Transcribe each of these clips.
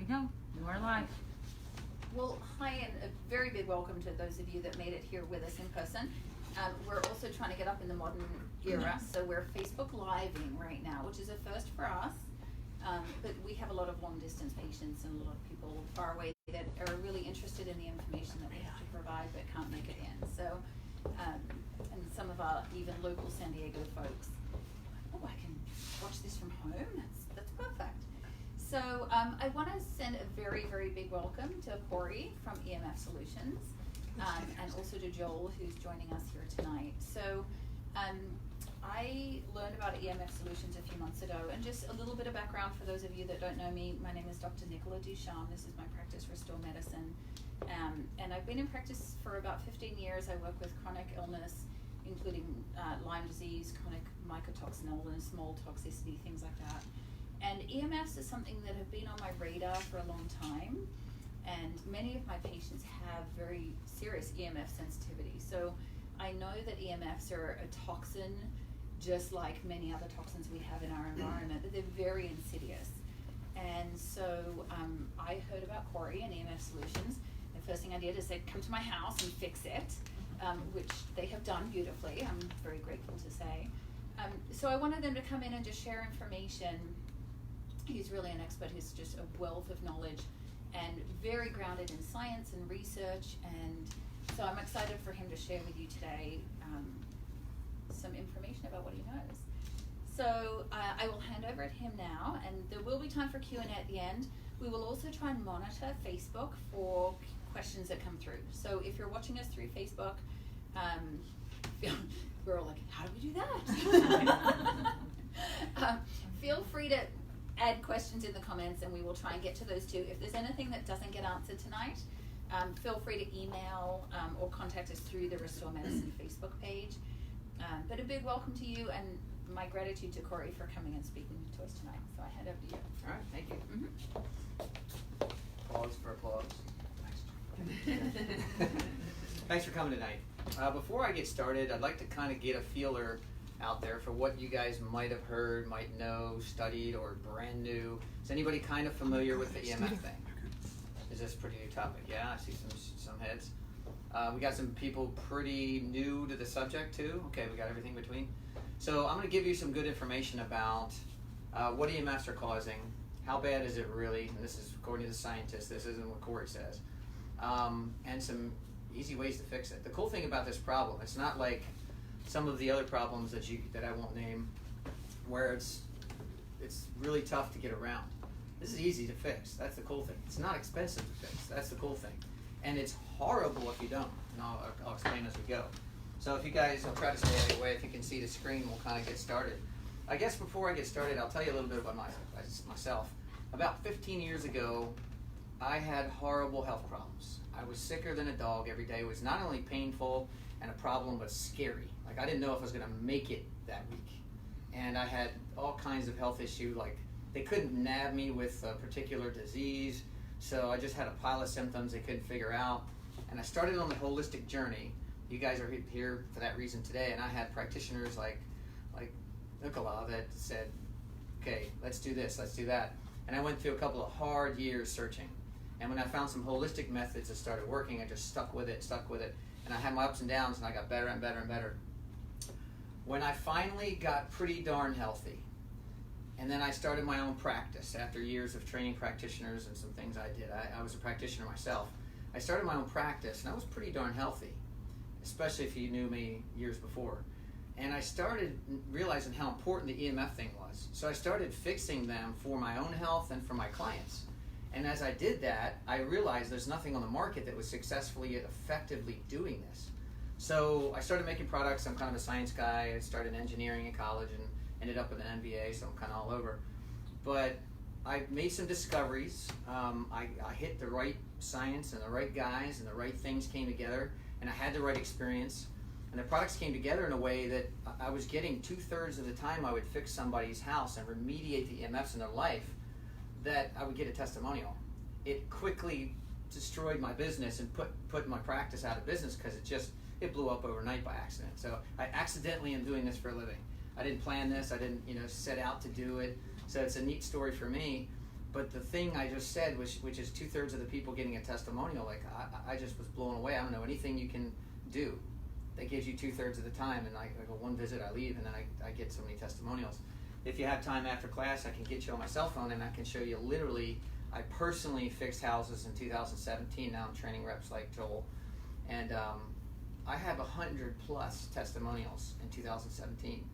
go. You are live. Well, hi, and a very big welcome to those of you that made it here with us in person. We're also trying to get up in the modern era, so we're Facebook Living right now, which is a first for us. But we have a lot of long-distance patients and a lot of people far away that are really interested in the information that we have to provide but can't make it in. So, and some of our even local San Diego folks. Oh, I can watch this from home. That's perfect. So I want to send a very, very big welcome to Cory from EMF Solutions, and also to Joel, who's joining us here tonight. So I learned about EMF Solutions a few months ago, and just a little bit of background for those of you that don't know me. My name is Dr. Nicola Ducharme. This is my practice, Restore Medicine, and I've been in practice for about 15 years. I work with chronic illness, including Lyme disease, chronic mycotoxin illness, mold toxicity, things like that. And EMFs is something that have been on my radar for a long time, and many of my patients have very serious EMF sensitivity. So I know that EMFs are a toxin, just like many other toxins we have in our environment, but they're very insidious. And so I heard about Cory and EMF Solutions. The first thing I did is say, come to my house and fix it, which they have done beautifully. I'm very grateful to say. So I wanted them to come in and just share information. He's really an expert. He's just a wealth of knowledge and very grounded in science and research. And so I'm excited for him to share with you today some information about what he knows. So I will hand over to him now, and there will be time for Q&A at the end. We will also try and monitor Facebook for questions that come through. So if you're watching us through Facebook, we're all like, how do we do that? Feel free to add questions in the comments, and we will try and get to those too. If there's anything that doesn't get answered tonight, feel free to email or contact us through the Restore Medicine Facebook page. But a big welcome to you, and my gratitude to Cory for coming and speaking to us tonight. So I hand over to you. All right, thank you. Applause for applause. Thanks for coming tonight. Before I get started, I'd like to kind of get a feeler out there for what you guys might have heard, might know, studied, or brand new. Is anybody kind of familiar with the EMF thing? Is this a pretty new topic? Yeah, I see some heads. We got some people pretty new to the subject too. Okay, we got everything between. So I'm going to give you some good information about what EMFs are causing, how bad is it really, and this is according to the scientists, this isn't what Cory says, and some easy ways to fix it. The cool thing about this problem, it's not like some of the other problems that I won't name, where it's really tough to get around. This is easy to fix. That's the cool thing. It's not expensive to fix. That's the cool thing. And it's horrible if you don't. And I'll explain as we go. So if you guys, I'll try to stay away. If you can see the screen, we'll kind of get started. I guess before I get started, I'll tell you a little bit about myself. About 15 years ago, I had horrible health problems. I was sicker than a dog every day. It was not only painful and a problem, but scary. Like I didn't know if I was going to make it that week. And I had all kinds of health issues, like they couldn't nab me with a particular disease, so I just had a pile of symptoms they couldn't figure out. And I started on the holistic journey. You guys are here for that reason today, and I had practitioners like Nicola that said, okay, let's do this, let's do that. And I went through a couple of hard years searching. And when I found some holistic methods that started working, I just stuck with it. And I had my ups and downs, and I got better and better and better. When I finally got pretty darn healthy, and then I started my own practice after years of training practitioners and some things I did. I was a practitioner myself. I started my own practice, and I was pretty darn healthy, especially if you knew me years before. And I started realizing how important the EMF thing was. So I started fixing them for my own health and for my clients. And as I did that, I realized there's nothing on the market that was successfully yet effectively doing this. So I started making products. I'm kind of a science guy. I started engineering in college and ended up with an MBA, so I'm kind of all over. But I made some discoveries. I hit the right science and the right guys, and the right things came together, and I had the right experience. And the products came together in a way that I was getting 2/3 of the time I would fix somebody's house and remediate the EMFs in their life, that I would get a testimonial. It quickly destroyed my business and put my practice out of business because it blew up overnight by accident. So I accidentally am doing this for a living. I didn't plan this. I didn't set out to do it. So it's a neat story for me. But the thing I just said, which is 2/3 of the people getting a testimonial, like I just was blown away. I don't know anything you can do that gives you 2/3 of the time, and I go one visit, I leave, and then I get so many testimonials. If you have time after class, I can get you on my cell phone, and I can show you literally. I personally fixed houses in 2017. Now I'm training reps like Joel, and I have 100+ testimonials in 2017.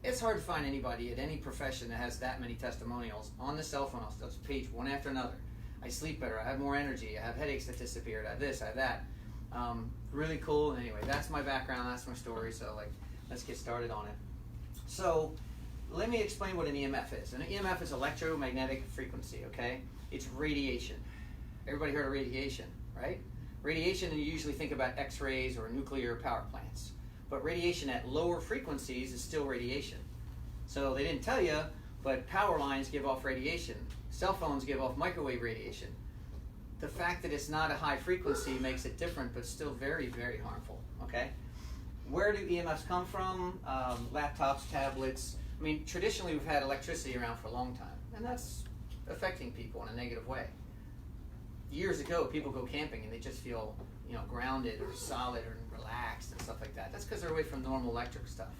It's hard to find anybody at any profession that has that many testimonials on the cell phone. I'll just page one after another. I sleep better. I have more energy. I have headaches that disappeared. I have this. I have that. Really cool. And anyway, that's my background. That's my story. So let's get started on it. So let me explain what an EMF is. An EMF is electromagnetic frequency. Okay, it's radiation. Everybody heard of radiation, right? Radiation, you usually think about X-rays or nuclear power plants. But radiation at lower frequencies is still radiation. So they didn't tell you, but power lines give off radiation. Cell phones give off microwave radiation. The fact that it's not a high frequency makes it different, but still very, very harmful, okay? Where do EMFs come from? Laptops, tablets. I mean, traditionally we've had electricity around for a long time, and that's affecting people in a negative way. Years ago, people go camping and they just feel, grounded or solid or relaxed and stuff like that. That's because they're away from normal electric stuff.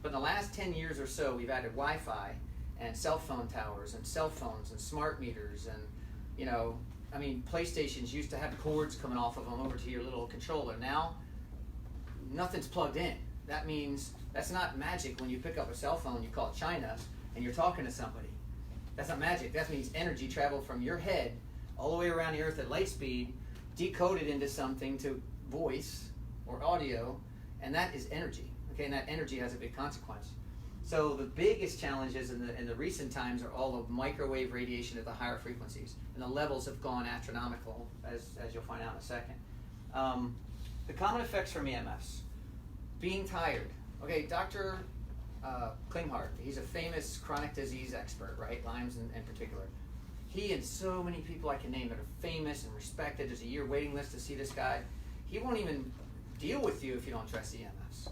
But in the last 10 years or so, we've added Wi-Fi and cell phone towers and cell phones and smart meters and, PlayStations used to have cords coming off of them over to your little controller. Now, nothing's plugged in. That means that's not magic. When you pick up a cell phone, you call China and you're talking to somebody. That's not magic. That means energy traveled from your head all the way around the earth at light speed, decoded into something to voice or audio, and that is energy. Okay, and that energy has a big consequence. So the biggest challenges in the recent times are all of microwave radiation at the higher frequencies, and the levels have gone astronomical, as you'll find out in a second. The common effects from EMFs: being tired. Okay, Dr. Klinghardt, he's a famous chronic disease expert, right? Lyme's in particular. He and so many people I can name that are famous and respected. There's a year waiting list to see this guy. He won't even deal with you if you don't trust EMFs.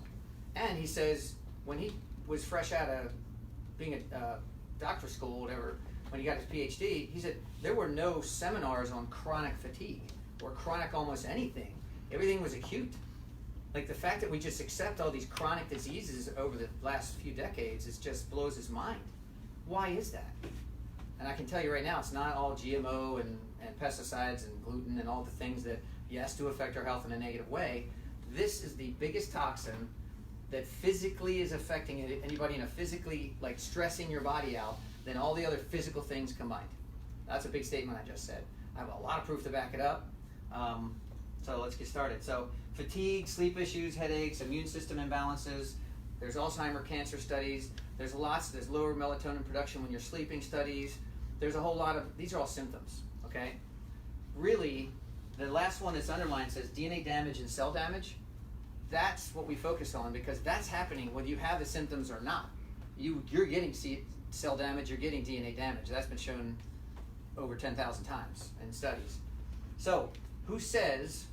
And he says when he was fresh out of being a doctor school, whatever, when he got his PhD, he said there were no seminars on chronic fatigue or chronic almost anything. Everything was acute. Like the fact that we just accept all these chronic diseases over the last few decades just blows his mind. Why is that? And I can tell you right now, it's not all GMO and pesticides and gluten and all the things that, yes, do affect our health in a negative way. This is the biggest toxin that physically is affecting anybody in a physically, like stressing your body out, than all the other physical things combined. That's a big statement I just said. I have a lot of proof to back it up. So let's get started. So fatigue, sleep issues, headaches, immune system imbalances. There's Alzheimer's cancer studies. There's lower melatonin production when you're sleeping studies. There's a whole lot of, these are all symptoms, okay? Really, the last one that's underlined says DNA damage and cell damage. That's what we focus on because that's happening whether you have the symptoms or not. You're getting cell damage, you're getting DNA damage. That's been shown over 10,000 times in studies. So, who says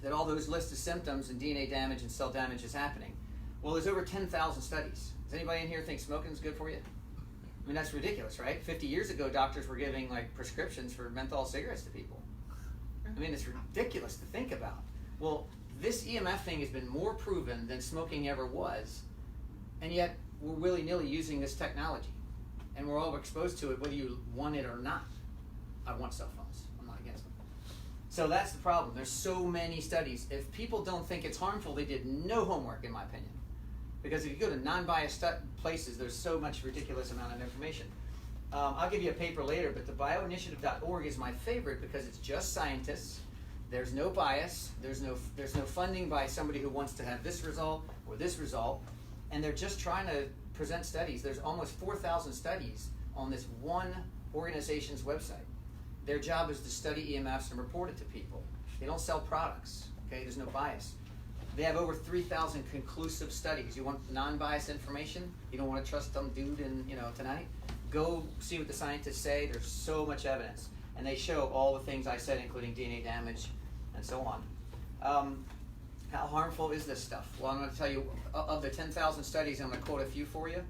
that all those lists of symptoms and DNA damage and cell damage is happening? Well, there's over 10,000 studies. Does anybody in here think smoking is good for you? I mean, that's ridiculous, right? 50 years ago, doctors were giving prescriptions for menthol cigarettes to people. I mean, it's ridiculous to think about. Well, this EMF thing has been more proven than smoking ever was, and yet we're willy-nilly using this technology, and we're all exposed to it whether you want it or not. I want cell phones. I'm not against them. So that's the problem. There's so many studies. If people don't think it's harmful, they did no homework, in my opinion. Because if you go to non-biased places, there's so much ridiculous amount of information. I'll give you a paper later, but the bioinitiative.org is my favorite because it's just scientists. There's no bias. There's no funding by somebody who wants to have this result or this result. And they're just trying to present studies. There's almost 4,000 studies on this one organization's website. Their job is to study EMFs and report it to people. They don't sell products, okay? There's no bias. They have over 3,000 conclusive studies. You want non-biased information? You don't want to trust some dude in, tonight? Go see what the scientists say. There's so much evidence. And they show all the things I said, including DNA damage and so on. How harmful is this stuff? Well, I'm going to tell you, of the 10,000 studies, I'm going to quote a few for you.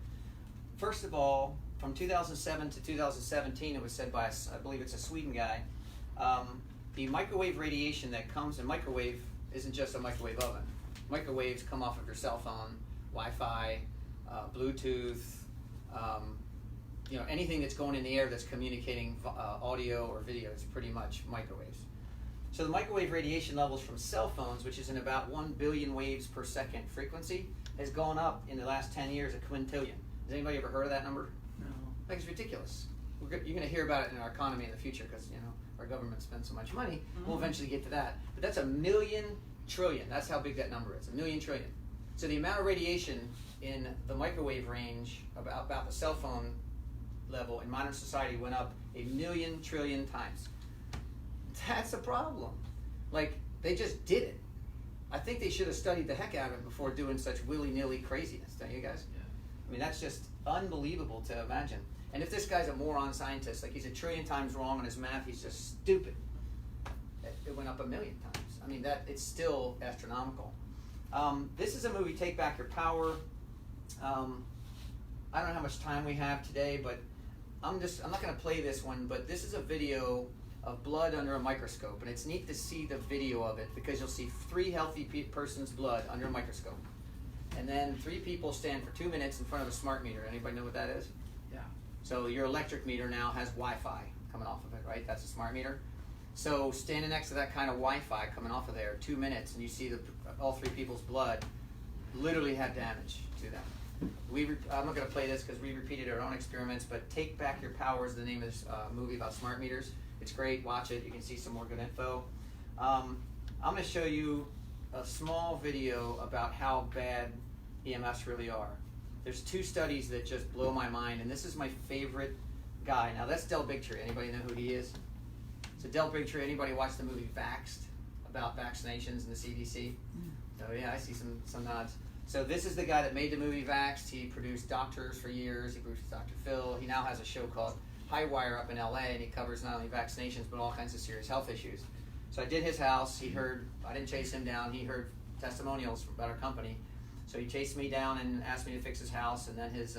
First of all, from 2007 to 2017, it was said by, I believe it's a Sweden guy, the microwave radiation that comes, and microwave isn't just a microwave oven. Microwaves come off of your cell phone, Wi-Fi, Bluetooth, anything that's going in the air that's communicating audio or video is pretty much microwaves. So the microwave radiation levels from cell phones, which is in about 1 billion waves per second frequency, has gone up in the last 10 years a quintillion. Has anybody ever heard of that number? No. Like, it's ridiculous. You're going to hear about it in our economy in the future because our government spends so much money. Mm-hmm. We'll eventually get to that. But that's 1 million trillion. That's how big that number is, 1 million trillion. So the amount of radiation in the microwave range about the cell phone level in modern society went up 1 million trillion times. That's a problem. Like, they just did it. I think they should have studied the heck out of it before doing such willy-nilly craziness, don't you guys? Yeah. I mean, that's just unbelievable to imagine. And if this guy's a moron scientist, like he's 1 trillion times wrong on his math, he's just stupid. It went up 1 million times. I mean, it's still astronomical. This is a movie, Take Back Your Power. I don't know how much time we have today, but I'm not going to play this one, but this is a video of blood under a microscope, and it's neat to see the video of it because you'll see 3 healthy persons' blood under a microscope, and then 3 people stand for 2 minutes in front of a smart meter. Anybody know what that is? Yeah. So your electric meter now has Wi-Fi coming off of it, right? That's a smart meter. So standing next to that kind of Wi-Fi coming off of there, 2 minutes, and you see all 3 people's blood literally have damage to them. I'm not going to play this because we repeated our own experiments, but Take Back Your Power is the name of this movie about smart meters. It's great. Watch it. You can see some more good info. I'm going to show you a small video about how bad EMFs really are. There's 2 studies that just blow my mind, and this is my favorite guy. Now, that's Del Bigtree. Anybody know who he is? So Del Bigtree, anybody watch the movie Vaxxed about vaccinations and the CDC? So yeah, I see some nods. So this is the guy that made the movie Vaxxed. He produced Doctors for years. He produced Dr. Phil. He now has a show called High Wire up in LA, and he covers not only vaccinations but all kinds of serious health issues. So I did his house. I didn't chase him down. He heard testimonials about our company. So he chased me down and asked me to fix his house, and then his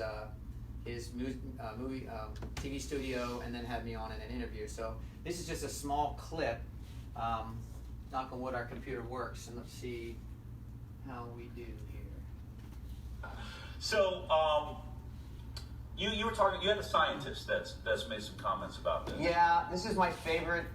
movie TV studio, and then had me on in an interview. So this is just a small clip. Knock on wood, our computer works, and let's see how we do here. So you were talking. You had a scientist that's made some comments about this. Yeah, this is my favorite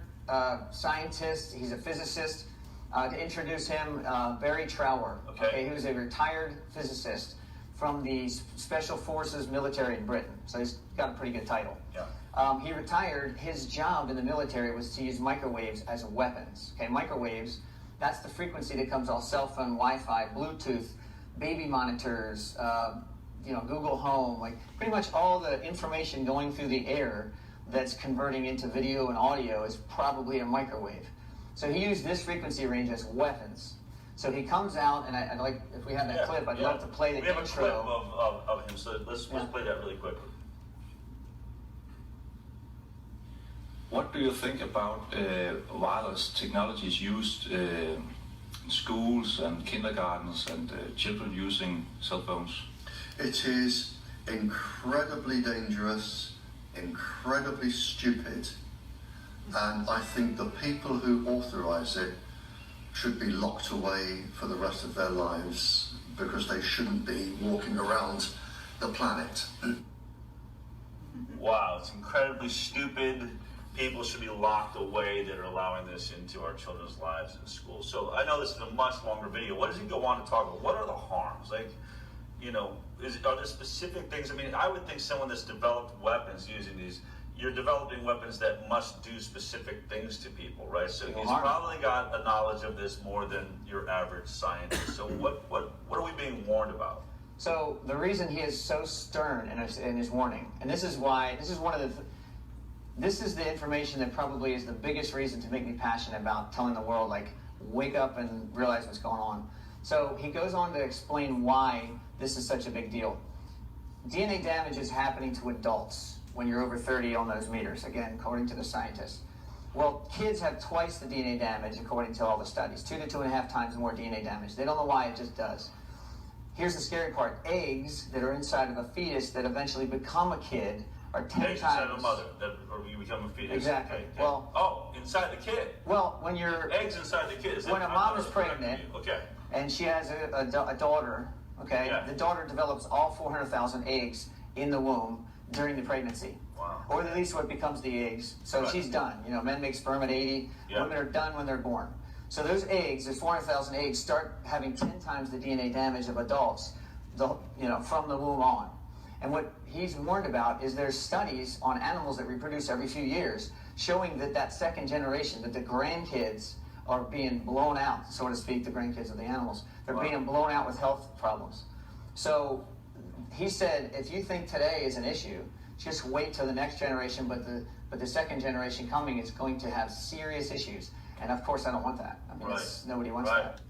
scientist. He's a physicist. To introduce him, Barry Trower. Okay, he was a retired physicist from the Special Forces military in Britain. So he's got a pretty good title. Yeah. He retired. His job in the military was to use microwaves as weapons. Okay, microwaves, that's the frequency that comes off cell phone, Wi-Fi, Bluetooth, baby monitors, Google Home, like pretty much all the information going through the air that's converting into video and audio is probably a microwave. So he used this frequency range as weapons. So he comes out, and I'd like, if we have that clip, I'd love to play the intro. We have a clip of him, so let's play that really quickly. What do you think about wireless technologies used in schools and kindergartens and children using cell phones? It is incredibly dangerous, incredibly stupid, and I think the people who authorize it should be locked away for the rest of their lives because they shouldn't be walking around the planet. Wow, it's incredibly stupid. People should be locked away that are allowing this into our children's lives in school. So I know this is a much longer video. What does he go on to talk about? What are the harms? Like, are there specific things? I mean, I would think someone that's developed weapons using these, you're developing weapons that must do specific things to people, right? So he's probably got a knowledge of this more than your average scientist. So what are we being warned about? So the reason he is so stern in his warning, and this is the information that probably is the biggest reason to make me passionate about telling the world, like, wake up and realize what's going on. So he goes on to explain why this is such a big deal. DNA damage is happening to adults when you're over 30 on those meters, again, according to the scientists. Well, kids have twice the DNA damage, according to all the studies, 2 to 2.5 times more DNA damage. They don't know why, it just does. Here's the scary part. Eggs that are inside of a fetus that eventually become a kid are 10 Eggs times. inside of a mother, or you become a fetus. Exactly. Okay. Well. Oh, inside the kid. Well, when you're. Eggs inside the kid. When a mom is pregnant. Okay. And she has a daughter. Okay. Yeah. The daughter develops all 400,000 eggs in the womb during the pregnancy. Wow. Or at least what becomes the eggs. So Right. she's done. You know, men make sperm at 80. Yeah. Women are done when they're born. So those eggs, those 400,000 eggs, start having 10 times the DNA damage of adults, from the womb on. And what he's warned about is there's studies on animals that reproduce every few years showing that second generation, that the grandkids are being blown out, so to speak, the grandkids of the animals. They're Wow. being blown out with health problems. So he said, if you think today is an issue, just wait till the next generation, but the second generation coming is going to have serious issues. And of course, I don't want that. I mean, Right. nobody wants Right. that.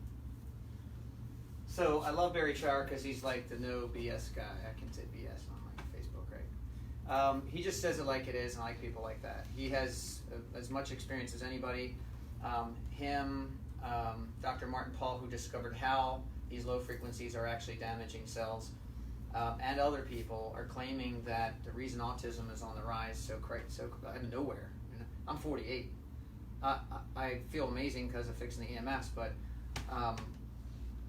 So I love Barry Shar because he's like the no BS guy. I can say BS on my Facebook, right? He just says it like it is, and I like people like that. He has as much experience as anybody. Dr. Martin Paul, who discovered how these low frequencies are actually damaging cells, and other people are claiming that the reason autism is on the rise so out of nowhere. I'm 48. I feel amazing because of fixing the EMFs, but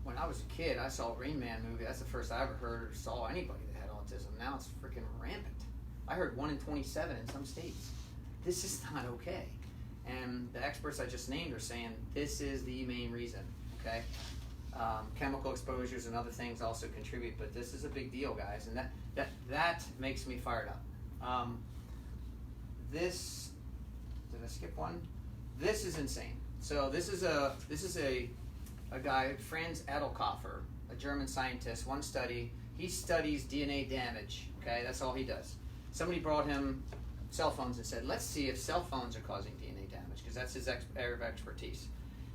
when I was a kid, I saw a Rain Man movie. That's the first I ever heard or saw anybody that had autism. Now it's freaking rampant. I heard 1 in 27 in some states. This is not okay. And the experts I just named are saying this is the main reason, okay? Chemical exposures and other things also contribute, but this is a big deal, guys, and that makes me fired up. Did I skip one? This is insane. So this is a guy, Franz Adelkoffer, a German scientist. One study, he studies DNA damage. Okay, that's all he does. Somebody brought him cell phones and said, let's see if cell phones are causing DNA damage, because that's his area of expertise.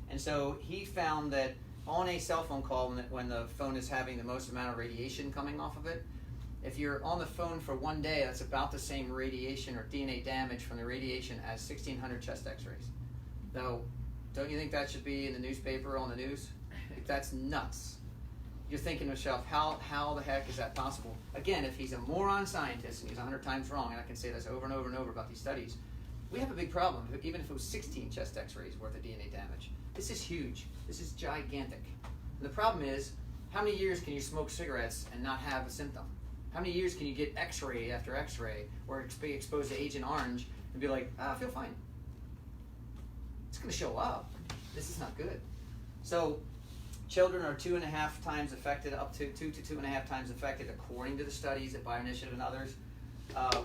And so he found that on a cell phone call, when the phone is having the most amount of radiation coming off of it, if you're on the phone for 1 day, that's about the same radiation or DNA damage from the radiation as 1,600 chest x-rays. Now, don't you think that should be in the newspaper or on the news? That's nuts. You're thinking to yourself, how the heck is that possible? Again, if he's a moron scientist and he's 100 times wrong, and I can say this over and over and over about these studies, we have a big problem, even if it was 16 chest x-rays worth of DNA damage. This is huge. This is gigantic. And the problem is, how many years can you smoke cigarettes and not have a symptom? How many years can you get x-ray after x-ray or be exposed to Agent Orange and be like, I feel fine? It's going to show up. This is not good. So children are 2.5 times affected, up to 2 to 2.5 times affected, according to the studies at BioInitiative and others.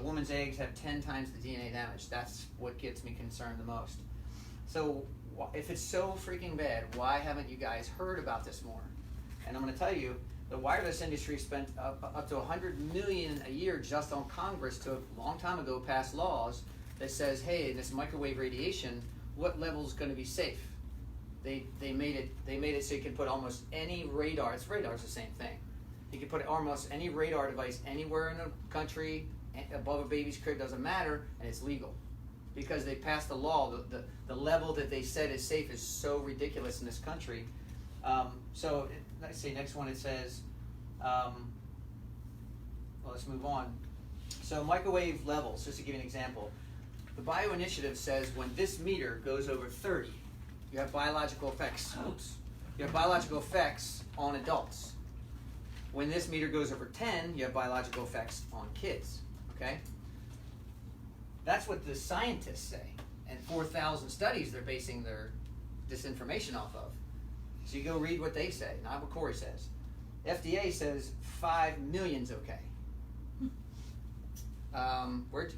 Women's eggs have 10 times the DNA damage. That's what gets me concerned the most. So if it's so freaking bad, why haven't you guys heard about this more? And I'm going to tell you, the wireless industry spent up to $100 million a year just on Congress to a long time ago pass laws that says, hey, this microwave radiation, what level is going to be safe? They made it so you can put almost any radar. Radar's the same thing. You can put almost any radar device anywhere in the country, above a baby's crib, doesn't matter, and it's legal. Because they passed the law, the level that they said is safe is so ridiculous in this country. So let's see, next one it says, well, let's move on. So microwave levels, just to give you an example. The BioInitiative says when this meter goes over 30, you have biological effects. Oops. You have biological effects on adults. When this meter goes over 10, you have biological effects on kids. Okay? That's what the scientists say. And 4,000 studies they're basing this information off of. So you go read what they say, not what Cory says. FDA says 5 million's okay.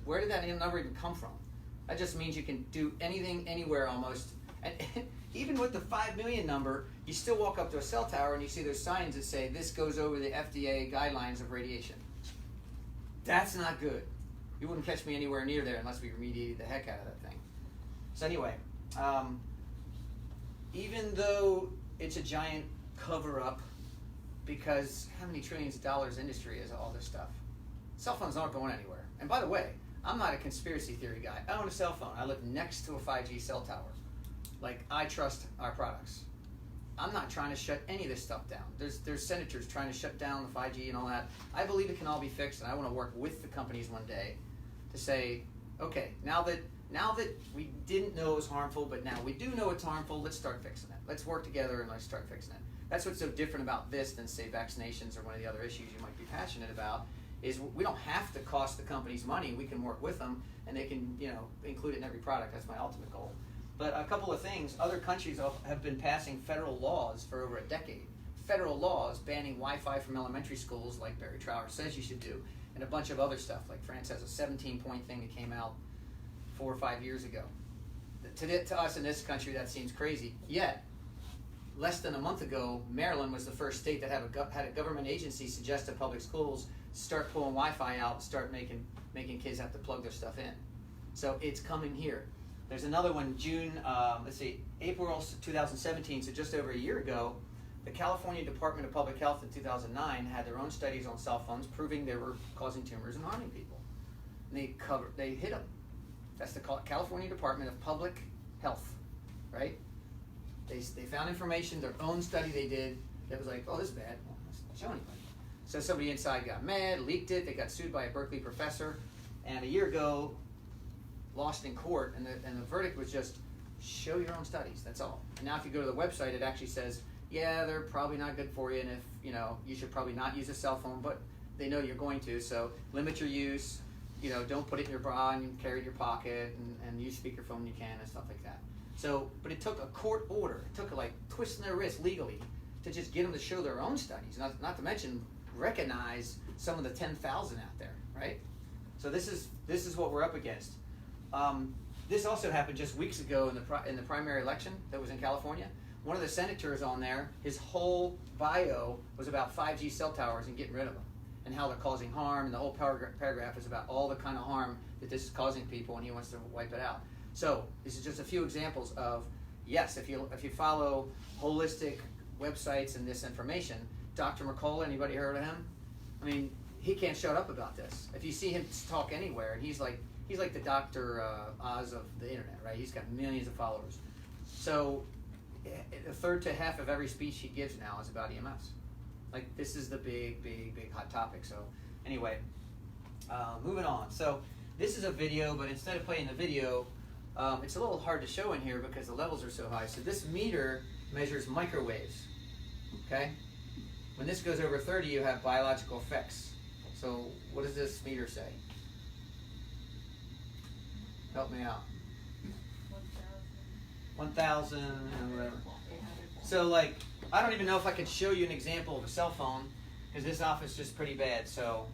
Where did that number even come from? That just means you can do anything, anywhere almost. And even with the 5 million number, you still walk up to a cell tower and you see those signs that say this goes over the FDA guidelines of radiation. That's not good. You wouldn't catch me anywhere near there unless we remediated the heck out of that thing. So anyway, even though it's a giant cover-up, because how many trillions of dollars industry is all this stuff? Cell phones aren't going anywhere. And by the way, I'm not a conspiracy theory guy. I own a cell phone. I live next to a 5G cell tower. Like, I trust our products. I'm not trying to shut any of this stuff down. There's senators trying to shut down the 5G and all that. I believe it can all be fixed, and I want to work with the companies one day to say, okay, now that we didn't know it was harmful, but now we do know it's harmful, let's start fixing it. Let's work together and let's start fixing it. That's what's so different about this than, say, vaccinations or one of the other issues you might be passionate about, is we don't have to cost the companies money. We can work with them, and they can, include it in every product. That's my ultimate goal. But a couple of things. Other countries have been passing federal laws for over a decade. Federal laws banning Wi-Fi from elementary schools, like Barry Trower says you should do, and a bunch of other stuff. Like France has a 17-point thing that came out 4 or 5 years ago. To us in this country, that seems crazy. Yet, less than a month ago, Maryland was the first state that had a government agency suggest to public schools start pulling Wi-Fi out, start making kids have to plug their stuff in. So it's coming here. There's another one, April 2017, so just over a year ago, the California Department of Public Health in 2009 had their own studies on cell phones proving they were causing tumors and harming people. And they hit them. That's the California Department of Public Health, right? They found information, their own study they did, that was like, oh, this is bad. Well, let's not show anybody. So somebody inside got mad, leaked it, they got sued by a Berkeley professor, and a year ago, lost in court, and the verdict was just, show your own studies, that's all. And now if you go to the website, it actually says, yeah, they're probably not good for you, and if, you should probably not use a cell phone, but they know you're going to, so limit your use, don't put it in your bra and carry it in your pocket, and use speakerphone when you can, and stuff like that. So, but it took a court order, it took like twisting their wrist legally to just get them to show their own studies, not to mention recognize some of the 10,000 out there, right? So this is what we're up against. This also happened just weeks ago in the primary election that was in California. One of the senators on there, his whole bio was about 5G cell towers and getting rid of them, and how they're causing harm, and the whole paragraph is about all the kind of harm that this is causing people, and he wants to wipe it out. So this is just a few examples of, yes, if you follow holistic websites and this information, Dr. McCullough, anybody heard of him? I mean, he can't shut up about this. If you see him talk anywhere, and he's like the Dr. Oz of the internet, right? He's got millions of followers. So a third to half of every speech he gives now is about EMFs. Like, this is the big hot topic. So anyway, moving on. So this is a video, but instead of playing the video, it's a little hard to show in here because the levels are so high. So this meter measures microwaves, okay? When this goes over 30, you have biological effects. So what does this meter say? Help me out. 1,000 and whatever. So like, I don't even know if I could show you an example of a cell phone because this office is just pretty bad. So,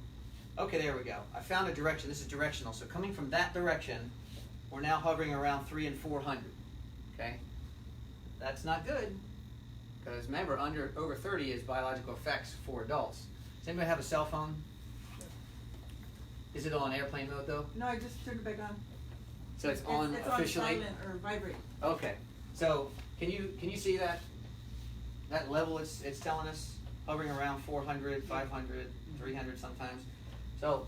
okay, there we go. I found a direction. This is directional. So coming from that direction, we're now hovering around 300 and 400. Okay, that's not good because remember, over 30 is biological effects for adults. Does anybody have a cell phone? Is it on airplane mode though? No, I just turned it back on. So it's on officially? On silent or vibrate. Okay. So can you see that level it's telling us? Hovering around 400, 500, 300 sometimes. So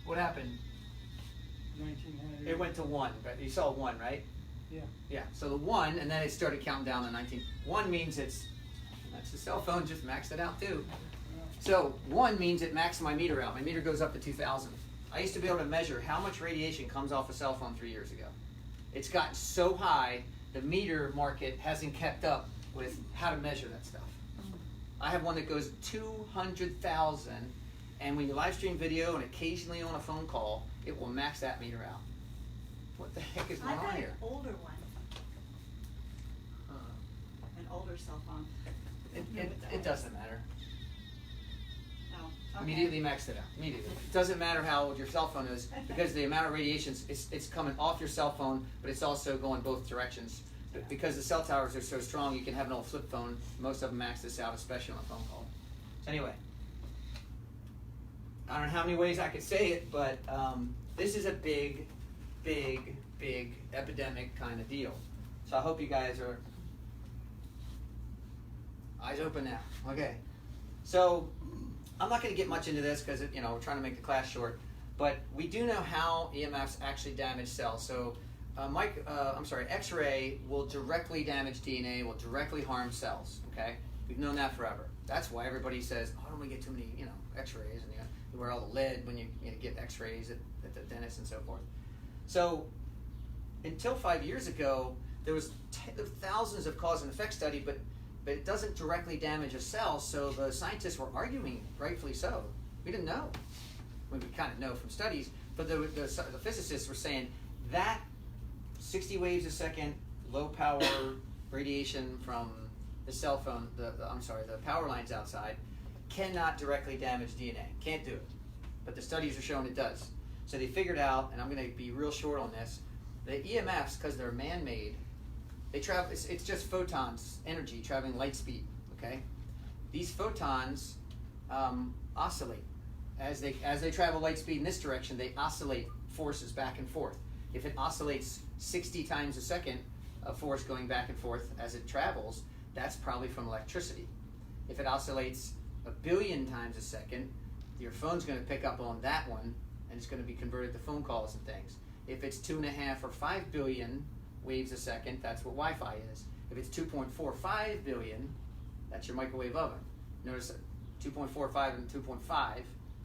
what happened? 1900. It went to 1, but you saw 1, right? Yeah. Yeah. So the 1, and then it started counting down to 19. 1 means that's the cell phone just maxed it out too. So 1 means it maxed my meter out. My meter goes up to 2,000. I used to be able to measure how much radiation comes off a cell phone 3 years ago. It's gotten so high, the meter market hasn't kept up with how to measure that stuff. I have one that goes 200,000, and when you live stream video and occasionally on a phone call, it will max that meter out. What the heck is going on here? I've got an older one. An older cell phone. It doesn't matter. Oh, okay. Immediately maxed it out. Immediately. It doesn't matter how old your cell phone is because the amount of radiation it's coming off your cell phone, but it's also going both directions. But because the cell towers are so strong, you can have an old flip phone. Most of them max this out, especially on a phone call. So anyway, I don't know how many ways I could say it, but this is a big epidemic kind of deal. So I hope you guys are eyes open now. Okay. So I'm not going to get much into this because we're trying to make the class short, but we do know how EMFs actually damage cells. So X-ray will directly damage DNA, will directly harm cells. Okay, we've known that forever. That's why everybody says, "Oh, I don't want to get too many, X-rays," and you wear all the lead when you get X-rays. at the dentist and so forth. So until 5 years ago, there was thousands of cause and effect study, but it doesn't directly damage a cell, so the scientists were arguing, rightfully so. We didn't know. We kind of know from studies, but the physicists were saying that 60 waves a second, low power radiation from the cell phone, the power lines outside, cannot directly damage DNA. Can't do it. But the studies are showing it does. So they figured out, and I'm going to be real short on this, the EMFs, because they're man-made, they travel. It's just photons, energy traveling light speed. Okay, these photons oscillate as they travel light speed in this direction. They oscillate forces back and forth. If it oscillates 60 times a second, a force going back and forth as it travels, that's probably from electricity. If it oscillates 1 billion times a second, your phone's going to pick up on that one, and it's going to be converted to phone calls and things. If it's 2.5 or 5 billion waves a second, that's what Wi-Fi is. If it's 2.45 billion, that's your microwave oven. Notice 2.45 and 2.5,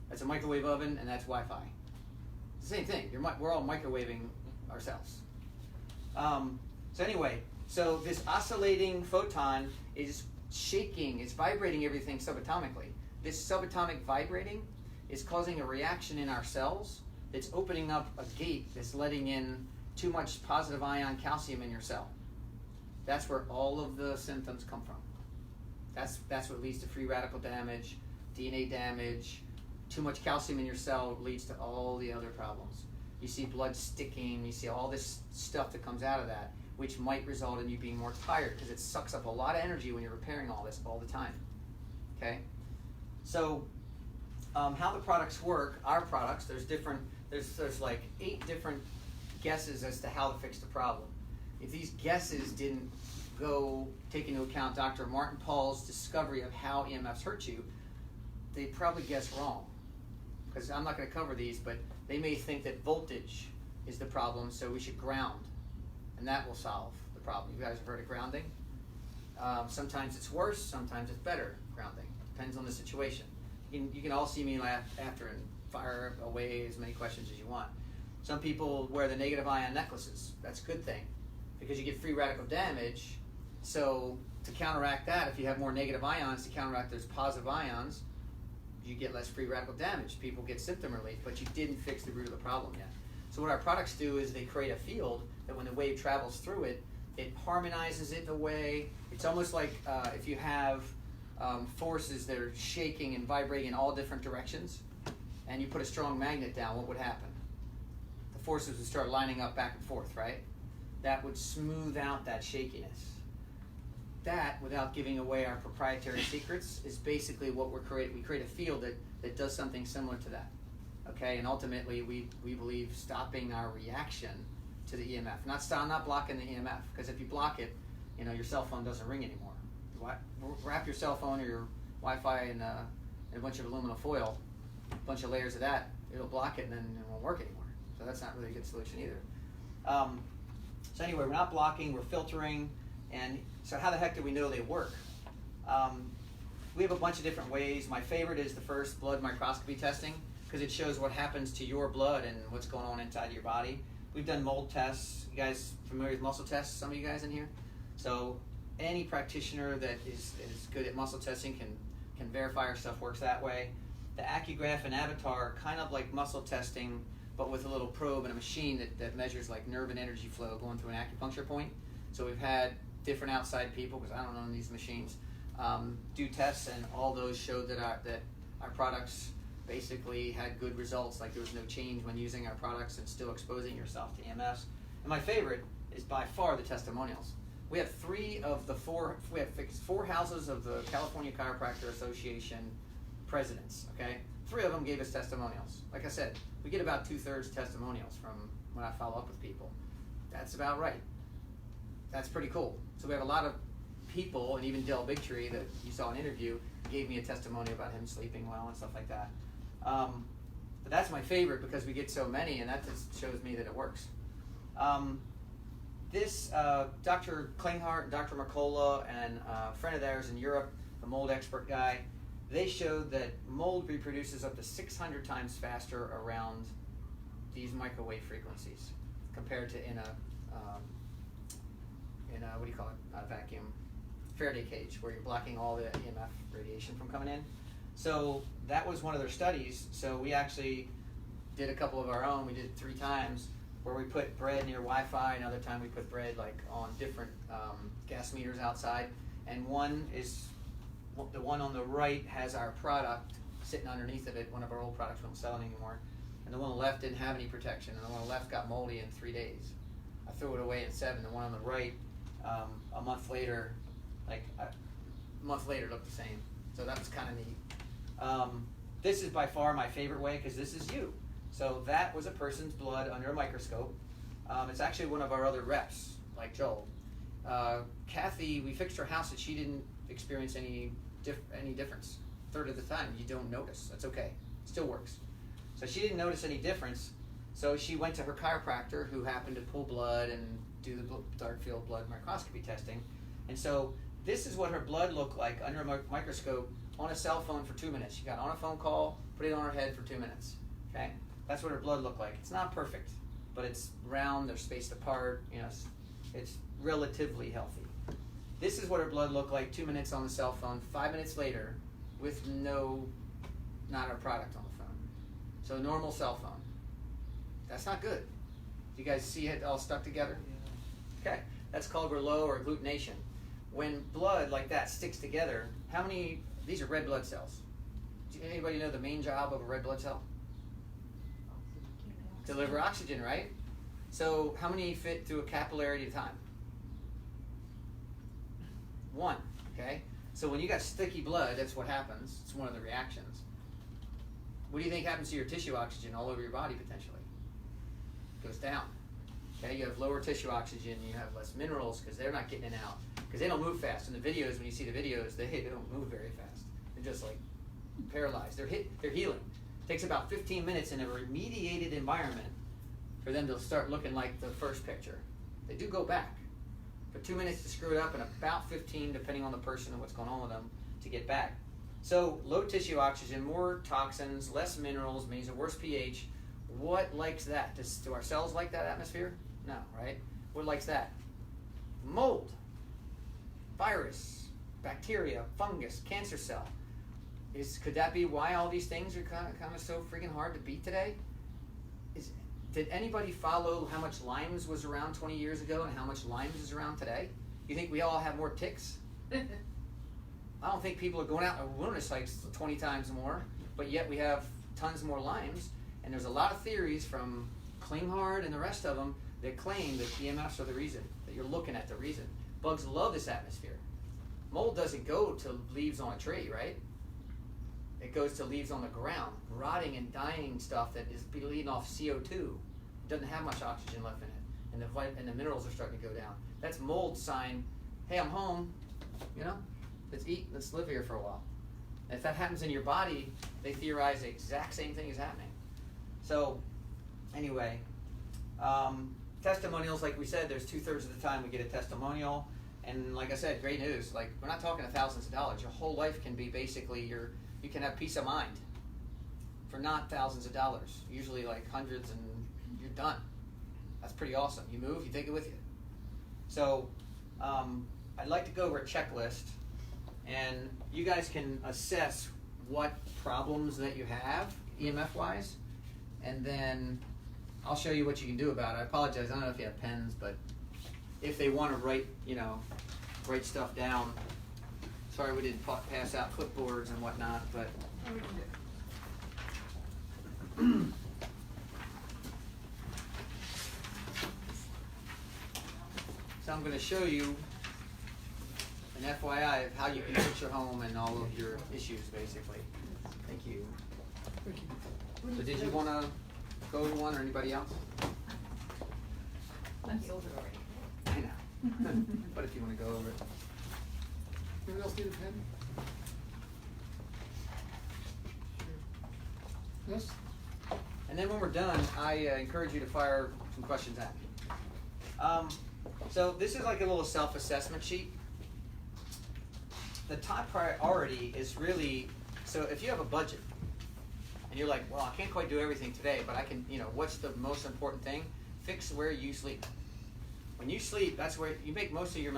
that's a microwave oven, and that's Wi-Fi. It's the same thing. We're all microwaving ourselves. So anyway, so this oscillating photon is shaking, it's vibrating everything subatomically. This subatomic vibrating is causing a reaction in our cells that's opening up a gate that's letting in too much positive ion calcium in your cell. That's where all of the symptoms come from. That's what leads to free radical damage, DNA damage. Too much calcium in your cell leads to all the other problems. You see blood sticking, you see all this stuff that comes out of that, which might result in you being more tired because it sucks up a lot of energy when you're repairing all this all the time. Okay? So how the products work, our products, there's like 8 different guesses as to how to fix the problem. If these guesses didn't take into account Dr. Martin Paul's discovery of how EMFs hurt you, they'd probably guess wrong. Because I'm not going to cover these, but they may think that voltage is the problem, so we should ground, and that will solve the problem. You guys have heard of grounding? Sometimes it's worse, sometimes it's better grounding. Depends on the situation. You can all see me laugh after and fire away as many questions as you want. Some people wear the negative ion necklaces. That's a good thing because you get free radical damage. So to counteract that, if you have more negative ions to counteract those positive ions, you get less free radical damage. People get symptom relief, but you didn't fix the root of the problem yet. So what our products do is they create a field that when the wave travels through it, it harmonizes it away. It's almost like if you have forces that are shaking and vibrating in all different directions, and you put a strong magnet down, what would happen? The forces would start lining up back and forth, right? That would smooth out that shakiness. That, without giving away our proprietary secrets, is basically what we're creating. We create a field that does something similar to that. Okay, and ultimately we believe stopping our reaction to the EMF. Not blocking the EMF, because if you block it, your cell phone doesn't ring anymore. Wrap your cell phone or your Wi-Fi in a bunch of aluminum foil, a bunch of layers of that, it'll block it and then it won't work anymore. So that's not really a good solution either. So anyway, we're not blocking, we're filtering, and so how the heck do we know they work? We have a bunch of different ways. My favorite is the first blood microscopy testing because it shows what happens to your blood and what's going on inside your body. We've done mold tests. You guys familiar with muscle tests? Some of you guys in here? So any practitioner that is good at muscle testing can verify our stuff works that way. The Accugraph and Avatar are kind of like muscle testing, but with a little probe and a machine that measures like nerve and energy flow going through an acupuncture point. So we've had different outside people, because I don't own these machines, do tests, and all those showed that our products basically had good results. Like there was no change when using our products and still exposing yourself to EMFs. And my favorite is by far the testimonials. We have 3 of the 4. We have 4 houses of the California Chiropractor Association presidents. Okay, 3 of them gave us testimonials. Like I said, we get about 2/3 testimonials from when I follow up with people. That's about right. That's pretty cool. So we have a lot of people, and even Del Bigtree that you saw in an interview gave me a testimony about him sleeping well and stuff like that. But that's my favorite because we get so many, and that just shows me that it works. Dr. Klinghardt, Dr. Mercola, and a friend of theirs in Europe, the mold expert guy, they showed that mold reproduces up to 600 times faster around these microwave frequencies compared to in a what do you call it, a vacuum Faraday cage, where you're blocking all the EMF radiation from coming in. So that was one of their studies. So we actually did a couple of our own. We did it 3 times, where we put bread near Wi-Fi. Another time we put bread like on different gas meters outside. And one is, the one on the right has our product sitting underneath of it. One of our old products we don't sell anymore. And the one on the left didn't have any protection. And the one on the left got moldy in 3 days. I threw it away in 7. The one on the right, a month later, looked the same. So that was kind of neat. This is by far my favorite way, because this is you. So that was a person's blood under a microscope. It's actually one of our other reps, like Joel. Kathy, we fixed her house and she didn't experience any difference. 1/3 of the time, you don't notice. That's okay. It still works. So she didn't notice any difference. So she went to her chiropractor, who happened to pull blood and do the dark field blood microscopy testing. And so this is what her blood looked like under a microscope on a cell phone for 2 minutes. She got on a phone call, put it on her head for 2 minutes. Okay, that's what her blood looked like. It's not perfect, but it's round. They're spaced apart. You know, it's relatively healthy. This is what her blood looked like 2 minutes on the cell phone. 5 minutes later, with not our product on the phone. So normal cell phone. That's not good. Do you guys see it all stuck together? Okay, that's called rouleau or agglutination. When blood like that sticks together, how many, these are red blood cells. Does anybody know the main job of a red blood cell? Deliver oxygen, right? So how many fit through a capillary at a time? 1, okay? So when you got sticky blood, that's what happens. It's one of the reactions. What do you think happens to your tissue oxygen all over your body potentially? It goes down. Okay, you have lower tissue oxygen, you have less minerals because they're not getting in and out. Because they don't move fast. In the videos, when you see the videos, they don't move very fast. They're just like paralyzed. They're healing. It takes about 15 minutes in a remediated environment for them to start looking like the first picture. They do go back. But 2 minutes to screw it up, and about 15, depending on the person and what's going on with them, to get back. So low tissue oxygen, more toxins, less minerals, means a worse pH. What likes that? Do our cells like that atmosphere? No, right? What likes that? Mold, virus, bacteria, fungus, cancer cell. Could that be why all these things are kind of so freaking hard to beat today? Did anybody follow how much Lyme's was around 20 years ago and how much Lyme's is around today? You think we all have more ticks? I don't think people are going out on wilderness hikes 20 times more, but yet we have tons more Lyme's. And there's a lot of theories from Klinghardt and the rest of them that claim that EMFs are the reason, that you're looking at the reason. Bugs love this atmosphere. Mold doesn't go to leaves on a tree, right? It goes to leaves on the ground, rotting and dying stuff that is leading off CO2. It doesn't have much oxygen left in it, and the minerals are starting to go down. That's mold sign. Hey, I'm home. You know, let's eat. Let's live here for a while. And if that happens in your body, they theorize the exact same thing is happening. So, anyway, testimonials, like we said, there's 2/3 of the time we get a testimonial, and like I said, great news. Like, we're not talking thousands of dollars. Your whole life can be basically you can have peace of mind for not thousands of dollars. Usually like hundreds, and you're done. That's pretty awesome. You move, you take it with you. So, I'd like to go over a checklist, and you guys can assess what problems that you have EMF-wise. And then I'll show you what you can do about it. I apologize, I don't know if you have pens, but if they want to write stuff down. Sorry we didn't pass out clipboards and whatnot, but so I'm going to show you an FYI of how you can fix your home and all of your issues, basically. Thank you. So did you want to go over one, or anybody else? I'm older already. I know. But if you want to go over it. Anyone else need a pen? Sure. Yes? And then when we're done, I encourage you to fire some questions at me. So this is like a little self-assessment sheet. The top priority is really, so if you have a budget, and you're like, well, I can't quite do everything today, but I can, what's the most important thing? Fix where you sleep. When you sleep, that's where you make most of your you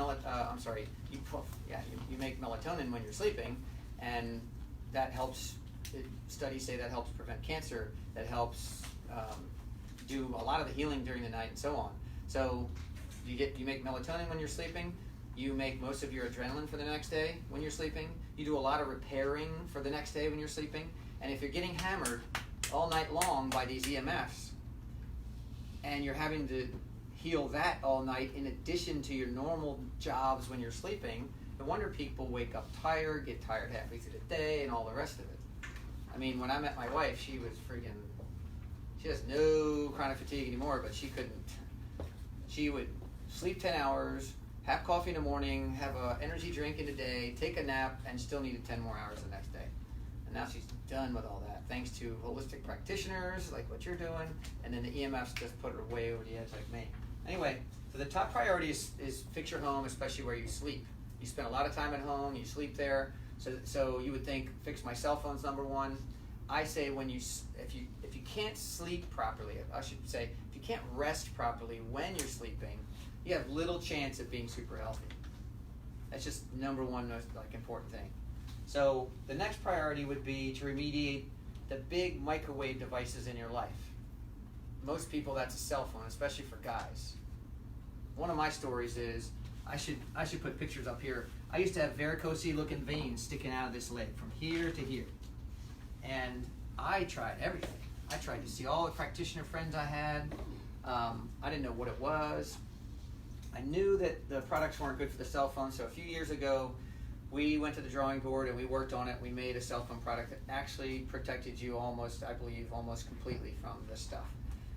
make melatonin when you're sleeping, and that helps. Studies say that helps prevent cancer. That helps do a lot of the healing during the night and so on. So you make melatonin when you're sleeping. You make most of your adrenaline for the next day when you're sleeping. You do a lot of repairing for the next day when you're sleeping. And if you're getting hammered all night long by these EMFs, and you're having to heal that all night in addition to your normal jobs when you're sleeping, no wonder people wake up tired, get tired halfway through the day, and all the rest of it. I mean, when I met my wife, she has no chronic fatigue anymore, but she would sleep 10 hours, have coffee in the morning, have an energy drink in the day, take a nap, and still needed 10 more hours the next day. And now she's done with all that, thanks to holistic practitioners like what you're doing, and then the EMFs just put her way over the edge like me. Anyway, so the top priority is fix your home, especially where you sleep. You spend a lot of time at home, you sleep there, so you would think fix my cell phone's number one. I say if you can't sleep properly, I should say, if you can't rest properly when you're sleeping, you have little chance of being super healthy. That's just number one most important thing. So the next priority would be to remediate the big microwave devices in your life. Most people, that's a cell phone, especially for guys. One of my stories is, I should put pictures up here. I used to have varicose looking veins sticking out of this leg from here to here. And I tried everything. I tried to see all the practitioner friends I had. I didn't know what it was. I knew that the products weren't good for the cell phone, so a few years ago, we went to the drawing board and we worked on it. We made a cell phone product that actually protected you almost completely from this stuff.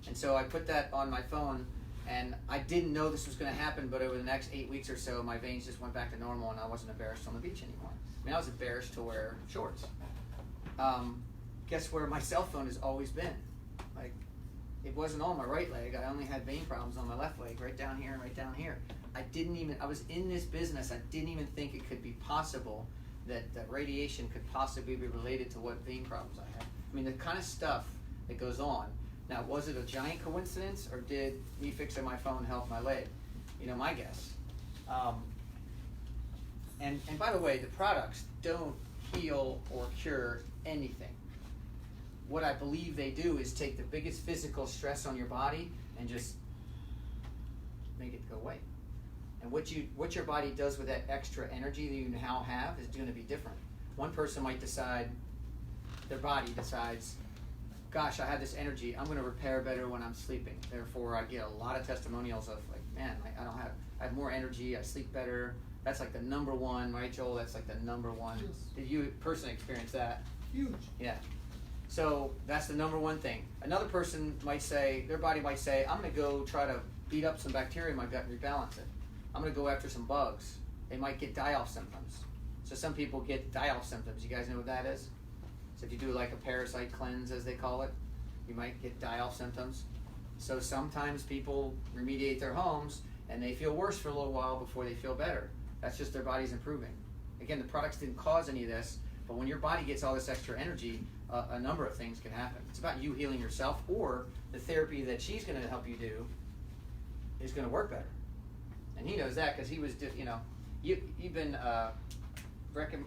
And so I put that on my phone, and I didn't know this was going to happen, but over the next 8 weeks or so, my veins just went back to normal, and I wasn't embarrassed on the beach anymore. I mean, I was embarrassed to wear shorts. Guess where my cell phone has always been? Like, it wasn't on my right leg. I only had vein problems on my left leg, right down here and right down here. I was in this business, I didn't even think it could be possible that radiation could possibly be related to what vein problems I had. I mean, the kind of stuff that goes on. Now, was it a giant coincidence, or did me fixing my phone help my leg? My guess. And by the way, the products don't heal or cure anything. What I believe they do is take the biggest physical stress on your body and just make it go away. And what your body does with that extra energy that you now have is going to be different. One person might decide, their body decides, gosh, I have this energy, I'm going to repair better when I'm sleeping. Therefore, I get a lot of testimonials of like, man, I have more energy, I sleep better. That's like the number one, right, Joel? That's like the number one. Yes. Did you personally experience that? Huge. Yeah. So that's the number one thing. Another person might say, their body might say, I'm going to go try to beat up some bacteria in my gut and rebalance it. I'm going to go after some bugs. They might get die-off symptoms. So some people get die-off symptoms. You guys know what that is? So if you do like a parasite cleanse, as they call it, you might get die-off symptoms. So sometimes people remediate their homes and they feel worse for a little while before they feel better. That's just their body's improving. Again, the products didn't cause any of this, but when your body gets all this extra energy, a number of things can happen. It's about you healing yourself, or the therapy that she's going to help you do is going to work better. And he knows that because he was, you've been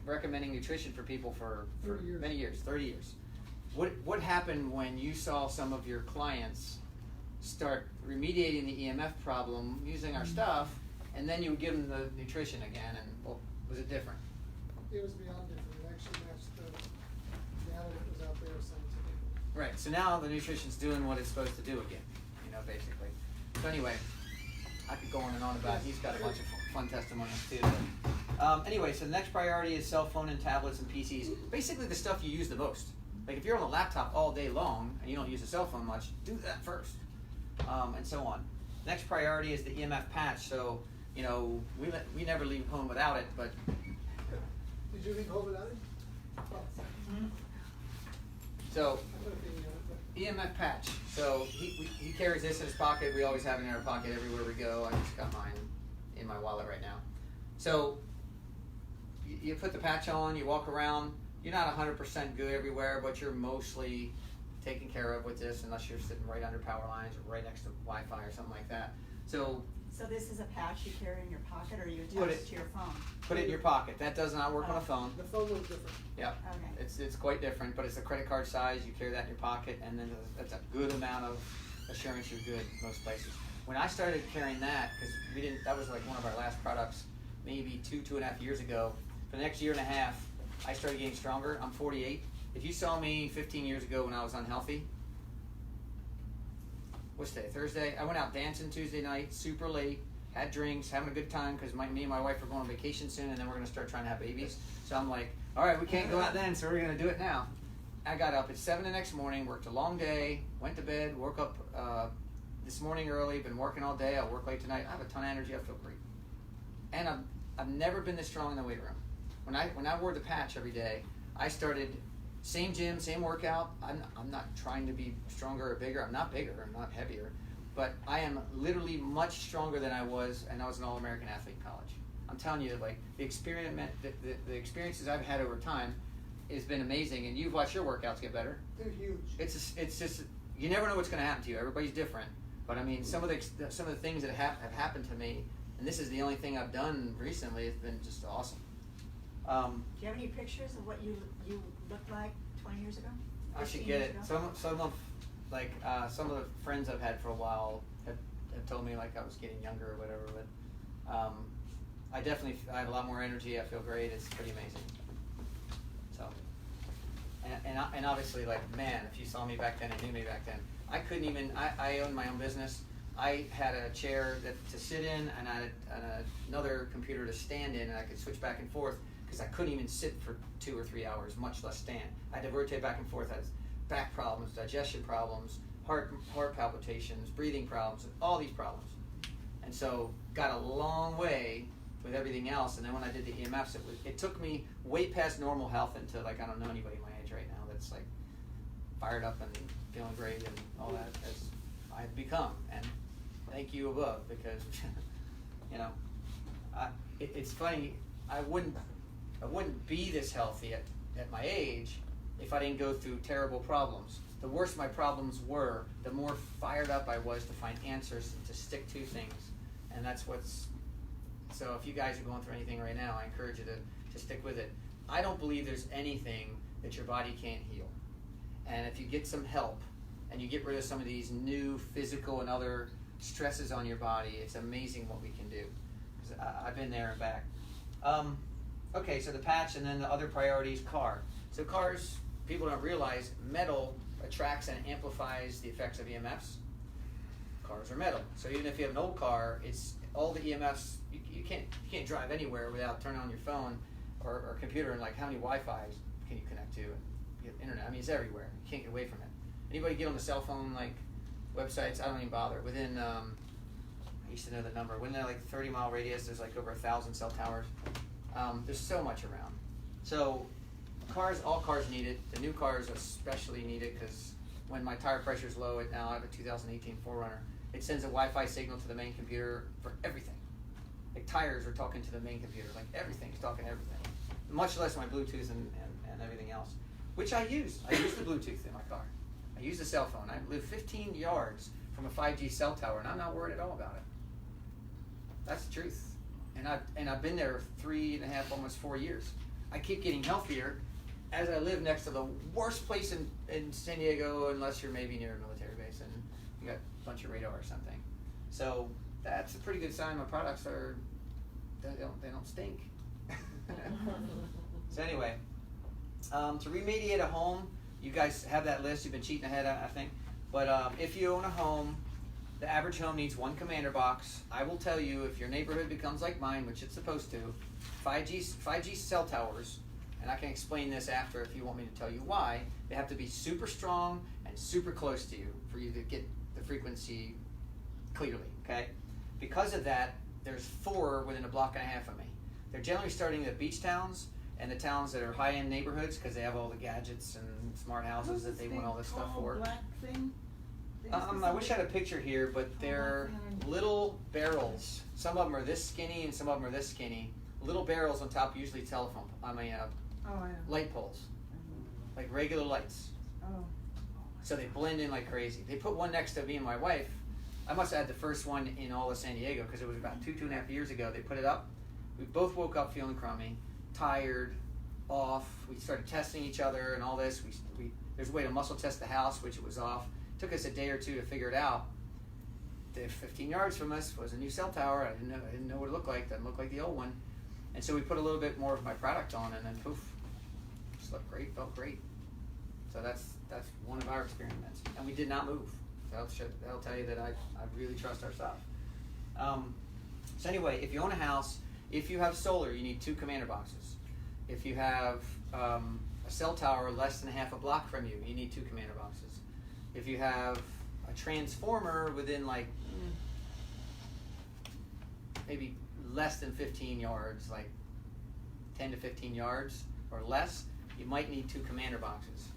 recommending nutrition for people for 30 years. Many years, 30 years. What happened when you saw some of your clients start remediating the EMF problem using our stuff, and then you would give them the nutrition again, and was it different? It was beyond different. It actually matched the data that was out there scientifically. Right, so now the nutrition's doing what it's supposed to do again, basically. So anyway, I could go on and on about it. He's got a bunch of fun testimonials too. But, anyway, so the next priority is cell phone and tablets and PCs. Basically the stuff you use the most. Like if you're on a laptop all day long and you don't use a cell phone much, do that first, and so on. Next priority is the EMF Patch. So, we never leave home without it, but... Did you leave home without it? So, I put a thing on it, EMF Patch. So he carries this in his pocket. We always have it in our pocket everywhere we go. I just got mine in my wallet right now. So you put the patch on, you walk around. you're not 100% good everywhere, but you're mostly taken care of with this, unless you're sitting right under power lines or right next to Wi-Fi or something like that. So this is a patch you carry in your pocket, or you Put attach it- to your phone? put it in your pocket. That does not work on a phone. The phone was different. Yeah, Okay. it's quite different, but it's a credit card size. You carry that in your pocket, and then that's a good amount of assurance you're good most places. When I started carrying that, because that was like one of our last products, maybe 2.5 years ago. For the next year and a half, I started getting stronger. I'm 48. If you saw me 15 years ago when I was unhealthy, what's today? Thursday. I went out dancing Tuesday night, super late, had drinks, having a good time because me and my wife are going on vacation soon, and then we're going to start trying to have babies. So I'm like, all right, we can't go out then, so we're going to do it now. I got up at 7 the next morning, worked a long day, went to bed, woke up this morning early, been working all day. I'll work late tonight. I have a ton of energy. I feel great. And I've never been this strong in the weight room. When I wore the patch every day, I started same gym, same workout. I'm not trying to be stronger or bigger. I'm not bigger. I'm not heavier. But I am literally much stronger than I was, and I was an All-American athlete in college. I'm telling you, like the experiences I've had over time has been amazing. And you've watched your workouts get better. They're huge. It's just you never know what's going to happen to you. Everybody's different. But I mean, some of the things that have happened to me, and this is the only thing I've done recently, it's been just awesome. Do you have any pictures of what you looked like 20 years ago? I should 15 get years it. ago? Some of the friends I've had for a while have told me like I was getting younger or whatever. But I have a lot more energy. I feel great. It's pretty amazing. So, and obviously, like, man, if you saw me back then and knew me back then, I couldn't even. I owned my own business. I had a chair to sit in, and I had another computer to stand in, and I could switch back and forth because I couldn't even sit for 2 or 3 hours, much less stand. I had to rotate back and forth. I had back problems, digestion problems, heart palpitations, breathing problems, all these problems. And so got a long way with everything else. And then when I did the EMFs, it took me way past normal health into, like, I don't know anybody my age right now that's like fired up and feeling great and all that as I've become. And thank you above, because you know, it's funny. I wouldn't be this healthy at my age if I didn't go through terrible problems. The worse my problems were, the more fired up I was to find answers and to stick to things. And that's what's, so if you guys are going through anything right now, I encourage you to stick with it. I don't believe there's anything that your body can't heal. And if you get some help and you get rid of some of these new physical and other stresses on your body, it's amazing what we can do. 'Cause I've been there and back. Okay, so the patch, and then the other priorities, car. So cars, people don't realize, metal attracts and amplifies the effects of EMFs. Cars are metal. So even if you have an old car, it's all the EMFs, you can't drive anywhere without turning on your phone or computer, and like how many Wi-Fi's can you connect to and get internet? I mean, it's everywhere. You can't get away from it. Anybody get on the cell phone, like websites? I don't even bother. Within, I used to know the number. Within like 30-mile radius, there's like over 1,000 cell towers. There's so much around. So cars, all cars need it. The new cars especially need it, because when my tire pressure is low, now I have a 2018 4Runner. It sends a Wi-Fi signal to the main computer for everything. Like tires are talking to the main computer. Like everything's talking to everything. Much less my Bluetooth and everything else, which I use. I use the Bluetooth in my car. I use the cell phone. I live 15 yards from a 5G cell tower, and I'm not worried at all about it. That's the truth. And I've been there 3.5, almost 4 years. I keep getting healthier as I live next to the worst place in San Diego, unless you're maybe near a military base and you got a bunch of radar or something. So that's a pretty good sign my products they don't stink. So anyway, to remediate a home, you guys have that list. You've been cheating ahead, I think. But if you own a home, the average home needs 1 commander box. I will tell you, if your neighborhood becomes like mine, which it's supposed to, 5G cell towers, and I can explain this after if you want me to tell you why, they have to be super strong and super close to you for you to get the frequency clearly, okay? Because of that, there's 4 within a block and a half of me. They're generally starting at beach towns and the towns that are high-end neighborhoods, because they have all the gadgets and smart houses that they want all this stuff for. Black thing? I wish I had a picture here, but they're little barrels. Some of them are this skinny and some of them are this skinny. Little barrels on top, usually Oh, I know. light poles, like regular lights. Oh. So they blend in like crazy. They put one next to me and my wife. I must have had the first one in all of San Diego because it was about 2.5 years ago. They put it up. We both woke up feeling crummy, tired, off. We started testing each other and all this. There's a way to muscle test the house, which it was off. It took us a day or two to figure it out. 15 yards from us was a new cell tower. I didn't know what it looked like. Doesn't look like the old one. And so we put a little bit more of my product on, and then poof, slept great, felt great. So that's one of our experiments, and we did not move. That'll tell you that I really trust our stuff. So anyway, if you own a house, if you have solar, you need 2 commander boxes. If you have a cell tower less than half a block from you, you need 2 commander boxes. If you have a transformer within like maybe less than 15 yards, like 10 to 15 yards or less, you might need 2 commander boxes.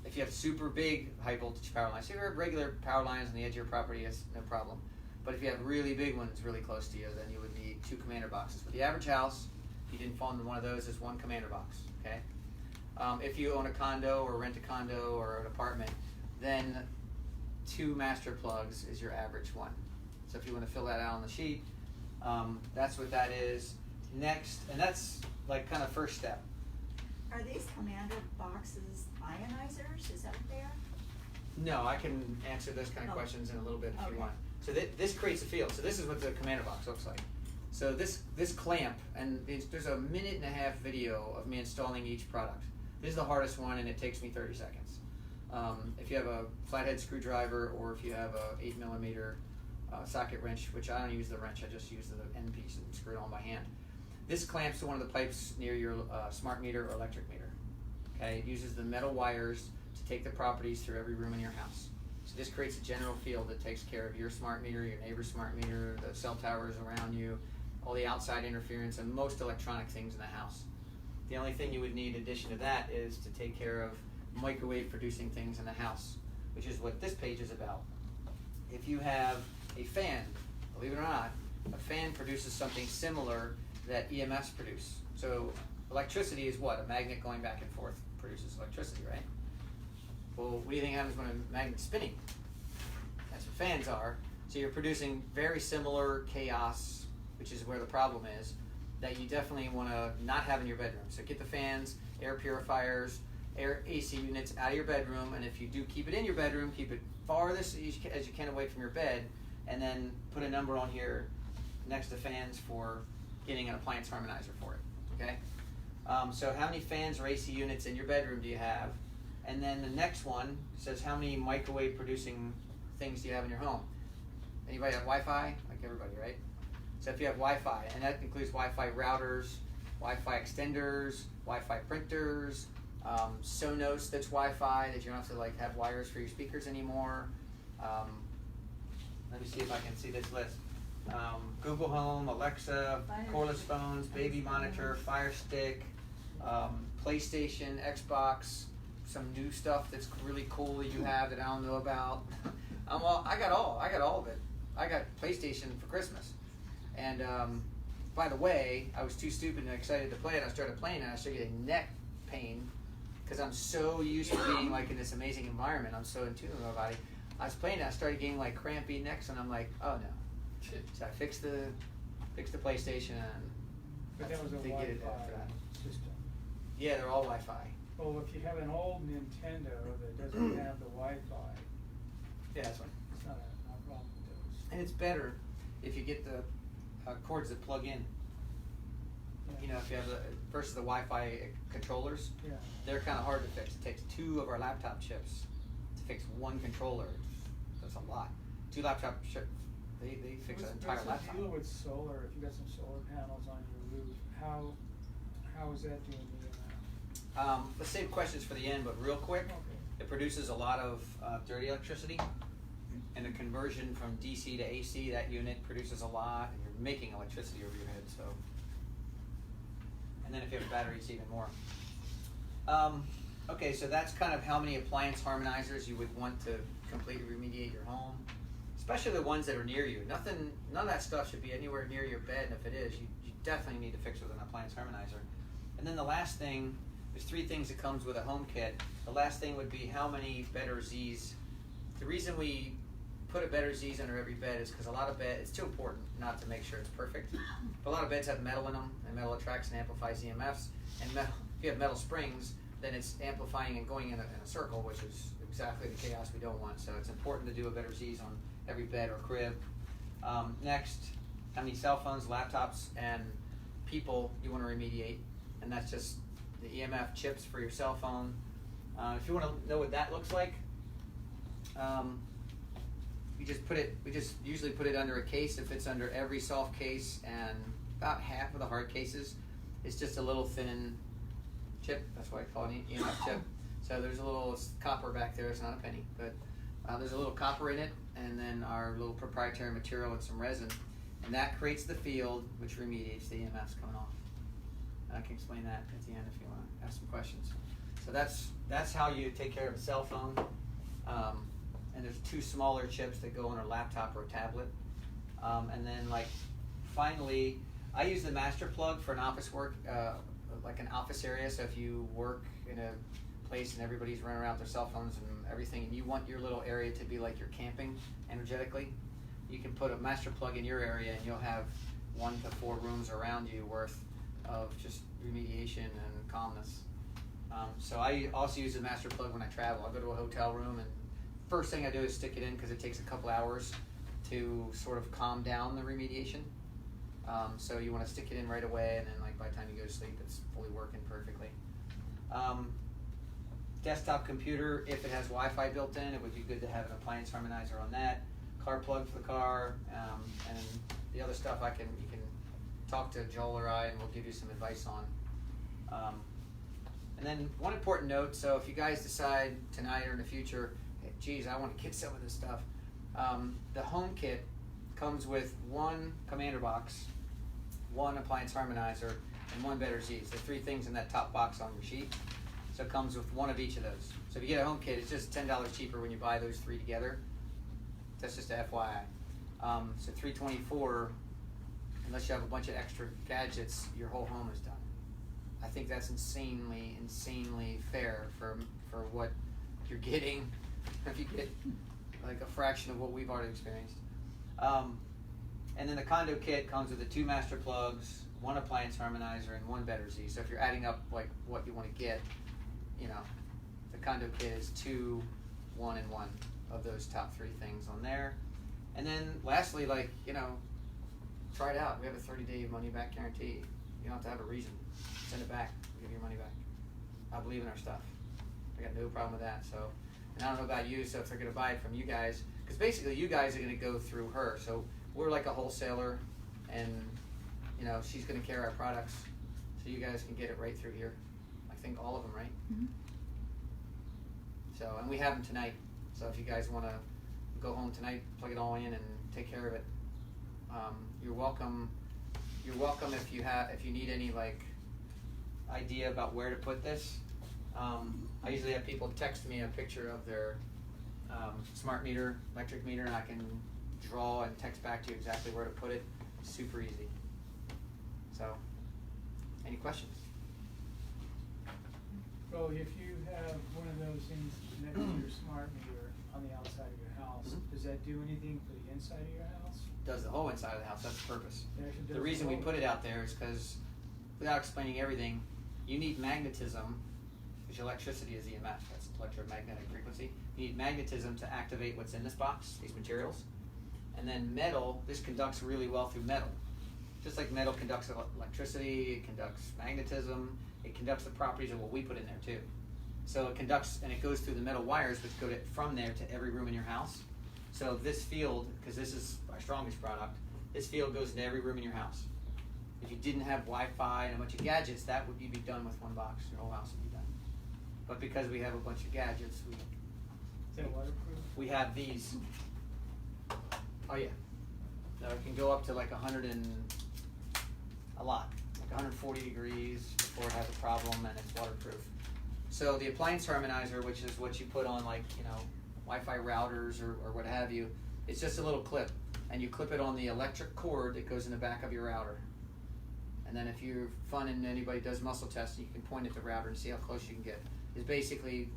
If you have super big high voltage power lines, if you have regular power lines on the edge of your property, it's no problem. But if you have really big ones really close to you, then you would need 2 commander boxes. But the average house, if you didn't fall into one of those, is 1 commander box. Okay. If you own a condo or rent a condo or an apartment, then 2 master plugs is your average one. So if you want to fill that out on the sheet, that's what that is. Next, and that's like kind of first step. Are these commander boxes ionizers? Is that what they are? No, I can answer those kind of questions in a little bit if you want. So this creates a field. So this is what the commander box looks like. So this clamp, and there's a 1.5-minute video of me installing each product. This is the hardest one, and it takes me 30 seconds. If you have a flathead screwdriver, or if you have a 8mm socket wrench, which I don't use the wrench, I just use the end piece and screw it on by hand. This clamps to one of the pipes near your smart meter or electric meter. Okay, it uses the metal wires to take the properties through every room in your house. So this creates a general field that takes care of your smart meter, your neighbor's smart meter, the cell towers around you, all the outside interference, and most electronic things in the house. The only thing you would need in addition to that is to take care of microwave producing things in the house, which is what this page is about. If you have a fan, believe it or not, a fan produces something similar that EMFs produce. So electricity is what? A magnet going back and forth produces electricity, right? Well, what do you think happens when a magnet's spinning? That's what fans are. So you're producing very similar chaos, which is where the problem is, that you definitely want to not have in your bedroom. So get the fans, air purifiers, air AC units out of your bedroom, and if you do keep it in your bedroom, keep it farthest as you can away from your bed, and then put a number on here next to fans for getting an appliance harmonizer for it, okay? So how many fans or AC units in your bedroom do you have? And then the next one says how many microwave producing things do you have in your home? Anybody have Wi-Fi? Like everybody, right? So if you have Wi-Fi, and that includes Wi-Fi routers, Wi-Fi extenders, Wi-Fi printers, Sonos that's Wi-Fi, that you don't have to like have wires for your speakers anymore. Let me see if I can see this list. Google Home, Alexa, cordless phones, baby monitor, Fire Stick, PlayStation, Xbox, some new stuff that's really cool that you have that I don't know about. I got all of it. I got PlayStation for Christmas. And by the way, I was too stupid and excited to play it. I started playing it and I started getting neck pain because I'm so used to being like in this amazing environment. I'm so in tune with my body. I was playing it, I started getting like crampy necks, and I'm like, oh no. So I fixed the PlayStation, and But that was a they get it Wi-Fi for that. system. Yeah, they're all Wi-Fi. Well, if you have an old Nintendo that doesn't have the Wi-Fi, Yeah, that's fine. it's not a problem with those. And it's better if you get the cords that plug in. Yeah. You know, if you have versus the Wi-Fi controllers, Yeah. they're kind of hard to fix. It takes 2 of our laptop chips to fix 1 controller. That's a lot. 2 laptop chips, they fix an entire What's laptop. the deal with solar? If you got some solar panels on your roof, how is that doing the amount? Let's save questions for the end, but real quick, Okay. it produces a lot of dirty electricity, and the conversion from DC to AC, that unit produces a lot, and you're making electricity over your head. So, and then if you have a battery, it's even more. Okay, so that's kind of how many appliance harmonizers you would want to completely remediate your home, especially the ones that are near you. None of that stuff should be anywhere near your bed, and if it is, you definitely need to fix with an appliance harmonizer. And then the last thing, there's 3 things that comes with a home kit. The last thing would be how many Better Z's. The reason we put a Better Z's under every bed is because a lot of beds, it's too important not to make sure it's perfect, but a lot of beds have metal in them, and metal attracts and amplifies EMFs, and metal, if you have metal springs, then it's amplifying and going in a circle, which is exactly the chaos we don't want. So it's important to do a Better Z's on every bed or crib. Next, how many cell phones, laptops, and people you want to remediate, and that's just the EMF chips for your cell phone. If you want to know what that looks like, we just usually put it under a case. It fits under every soft case, and about half of the hard cases. It's just a little thin chip. That's why I call it an EMF chip. So there's a little copper back there. It's not a penny, but there's a little copper in it, and then our little proprietary material and some resin, and that creates the field which remediates the EMFs coming off. I can explain that at the end if you want to ask some questions. So that's how you take care of a cell phone. And there's 2 smaller chips that go on a laptop or a tablet. And then finally, I use the master plug for an office work, like an office area. So if you work in a place and everybody's running around with their cell phones and everything, and you want your little area to be like you're camping energetically, you can put a master plug in your area, and you'll have 1 to 4 rooms around you worth of just remediation and calmness. So I also use the master plug when I travel. I go to a hotel room, and first thing I do is stick it in because it takes a couple hours to sort of calm down the remediation. So you want to stick it in right away, and then by the time you go to sleep, it's fully working perfectly. Desktop computer, if it has Wi-Fi built in, it would be good to have an appliance harmonizer on that. Car plug for the car, and the other stuff you can talk to Joel or I, and we'll give you some advice on. And then one important note, so if you guys decide tonight or in the future, hey, geez, I want to get some of this stuff, the home kit comes with 1 commander box, 1 appliance harmonizer, and 1 Better Z's. The 3 things in that top box on your sheet. So it comes with 1 of each of those. So if you get a home kit, it's just $10 cheaper when you buy those 3 together. That's just a FYI. So $324, unless you have a bunch of extra gadgets, your whole home is done. I think that's insanely fair for what you're getting. If you get like a fraction of what we've already experienced. And then the condo kit comes with the 2 master plugs, 1 appliance harmonizer, and 1 Better Z. So if you're adding up what you want to get, the condo kit is 2, 1, and 1 of those top 3 things on there. And then lastly, try it out. We have a 30-day money-back guarantee. You don't have to have a reason. Send it back. We'll give you your money back. I believe in our stuff. I got no problem with that. So, and I don't know about you, so if they're going to buy it from you guys, because basically you guys are going to go through her. So we're like a wholesaler, and she's going to carry our products, so you guys can get it right through here. I think all of them, right? Mm-hmm. So, and we have them tonight. So if you guys want to go home tonight, plug it all in, and take care of it. You're welcome. You're welcome if you need any idea about where to put this. I usually have people text me a picture of their smart meter, electric meter, and I can draw and text back to you exactly where to put it. Super easy. So, any questions? So if you have one of those things next to your smart meter on the outside of your house, does that do anything for the inside of your house? Does the whole inside of the house. That's the purpose. It actually does The reason we whole- put it out there is because, without explaining everything, you need magnetism, which electricity is EMF, that's electromagnetic frequency. You need magnetism to activate what's in this box, these materials. And then metal, this conducts really well through metal. Just like metal conducts electricity, it conducts magnetism, it conducts the properties of what we put in there too. So it conducts, and it goes through the metal wires, which go from there to every room in your house. So this field, because this is our strongest product, this field goes into every room in your house. If you didn't have Wi-Fi and a bunch of gadgets, you'd be done with 1 box. Your whole house would be done. But because we have a bunch of gadgets, Is that waterproof? we have these. Oh yeah. No, it can go up to 100 and a lot, 140 degrees before it has a problem, and it's waterproof. So the appliance harmonizer, which is what you put on Wi-Fi routers or what have you, it's just a little clip, and you clip it on the electric cord that goes in the back of your router. And then if you're fun and anybody does muscle testing, you can point at the router and see how close you can get. It's basically,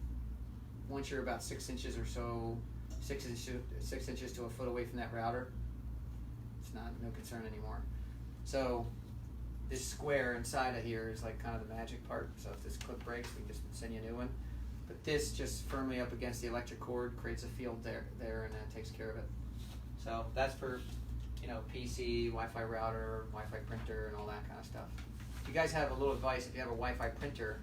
once you're about 6 inches or so, 6 inches to a foot away from that router, it's no concern anymore. So this square inside of here is like kind of the magic part. So if this clip breaks, we can just send you a new one. But this just firmly up against the electric cord creates a field there, and then it takes care of it. So that's for, PC, Wi-Fi router, Wi-Fi printer, and all that kind of stuff. If you guys have a little advice, if you have a Wi-Fi printer,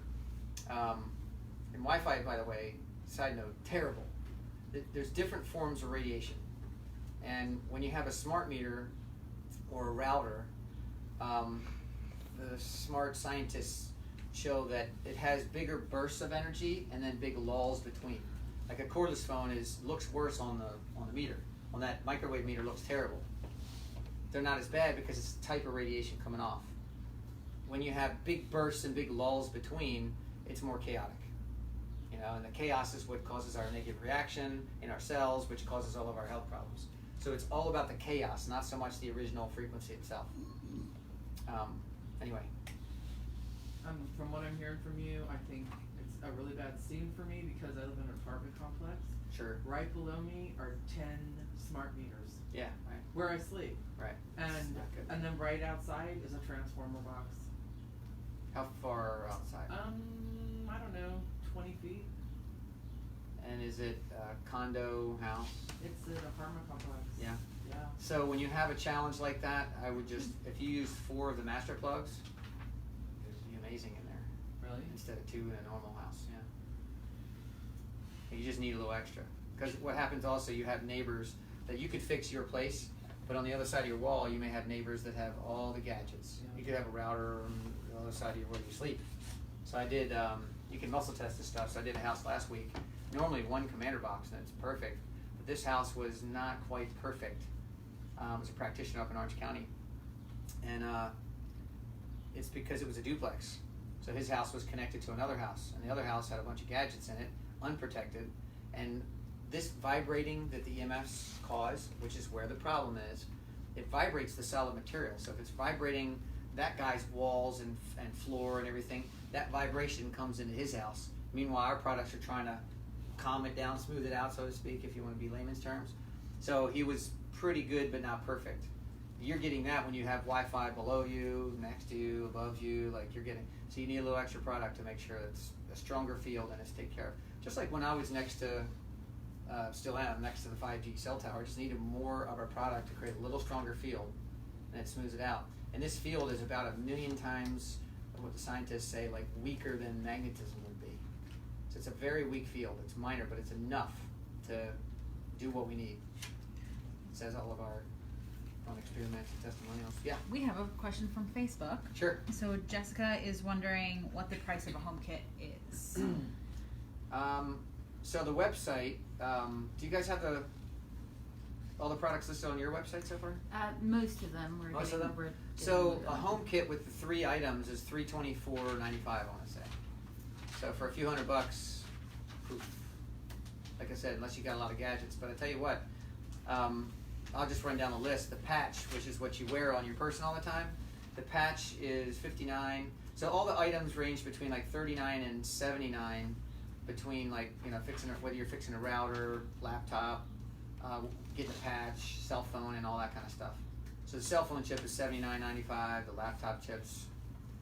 and Wi-Fi, by the way, side note, terrible. There's different forms of radiation, and when you have a smart meter or a router, the smart scientists show that it has bigger bursts of energy and then big lulls between. Like a cordless phone looks worse on the meter. On that microwave meter, looks terrible. They're not as bad because it's the type of radiation coming off. When you have big bursts and big lulls between, it's more chaotic. And the chaos is what causes our negative reaction in our cells, which causes all of our health problems. So it's all about the chaos, not so much the original frequency itself. Anyway. From what I'm hearing from you, I think it's a really bad scene for me because I live in an apartment complex. Sure. Right below me are 10 smart meters. Yeah, right. Where I sleep. Right. And then right outside is a transformer box. How far outside? I don't know, 20 feet. And is it a condo house? It's an apartment complex. Yeah. Yeah. So when you have a challenge like that, I would just, if you use 4 of the master plugs, it'd be amazing in there. Really? Instead of 2 in a normal house, yeah. You just need a little extra. Because what happens also, you have neighbors that you could fix your place, but on the other side of your wall, you may have neighbors that have all the gadgets. Yeah. You could have a router on the other side of where you sleep. So I did, you can muscle test this stuff, so I did a house last week. Normally 1 commander box and it's perfect, but this house was not quite perfect. I was a practitioner up in Orange County, and it's because it was a duplex. So his house was connected to another house, and the other house had a bunch of gadgets in it, unprotected, and this vibrating that the EMFs cause, which is where the problem is, it vibrates the solid material. So if it's vibrating that guy's walls and floor and everything, that vibration comes into his house. Meanwhile, our products are trying to calm it down, smooth it out, so to speak, if you want to be layman's terms. So he was pretty good, but not perfect. You're getting that when you have Wi-Fi below you, next to you, above you, like you're getting. So you need a little extra product to make sure it's a stronger field and it's taken care of. Just like when I was next to, still am, next to the 5G cell tower, just needed more of our product to create a little stronger field, and it smooths it out. And this field is about 1 million times what the scientists say, like weaker than magnetism would be. So it's a very weak field. It's minor, but it's enough to do what we need. It says all of our fun experiments and testimonials. Yeah. We have a question from Facebook. Sure. So Jessica is wondering what the price of a home kit is. So the website, do you guys have all the products listed on your website so far? Most of them. Most of them? So a home kit with the 3 items is $324.95, I want to say. So for a few $100, poof. Like I said, unless you got a lot of gadgets. But I tell you what, I'll just run down the list. The patch, which is what you wear on your person all the time, the patch is $59. So all the items range between like $39 and $79, between like, whether you're fixing a router, laptop, getting a patch, cell phone, and all that kind of stuff. So the cell phone chip is $79.95. The laptop chips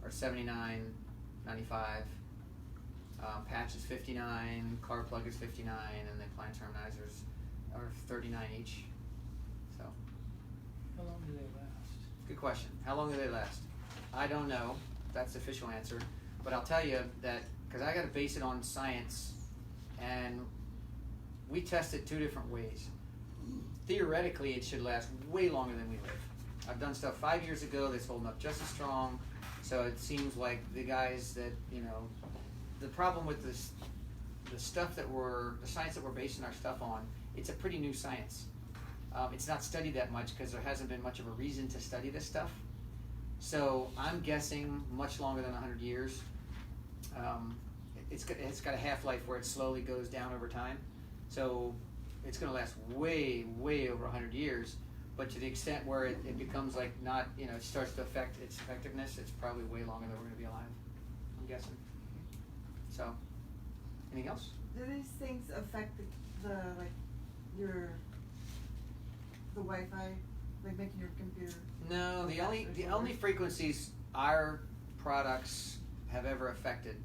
are $79.95. Patch is $59. Car plug is $59, and the appliance harmonizers are $39 each. So. How long do they last? Good question. How long do they last? I don't know. That's the official answer. But I'll tell you that, because I got to base it on science, and we test it 2 different ways. Theoretically, it should last way longer than we live. I've done stuff 5 years ago that's holding up just as strong, so it seems like the guys that, the problem with this, the science that we're basing our stuff on, it's a pretty new science. It's not studied that much because there hasn't been much of a reason to study this stuff. So I'm guessing much longer than 100 years. It's got a half-life where it slowly goes down over time. So it's going to last way, way over 100 years. but to the extent where it becomes like not, you know, it starts to affect its effectiveness, it's probably way longer than we're going to be alive, I'm guessing. So, anything else? Do these things affect the like the Wi-Fi, like making your computer? No, the only frequencies our products have ever affected,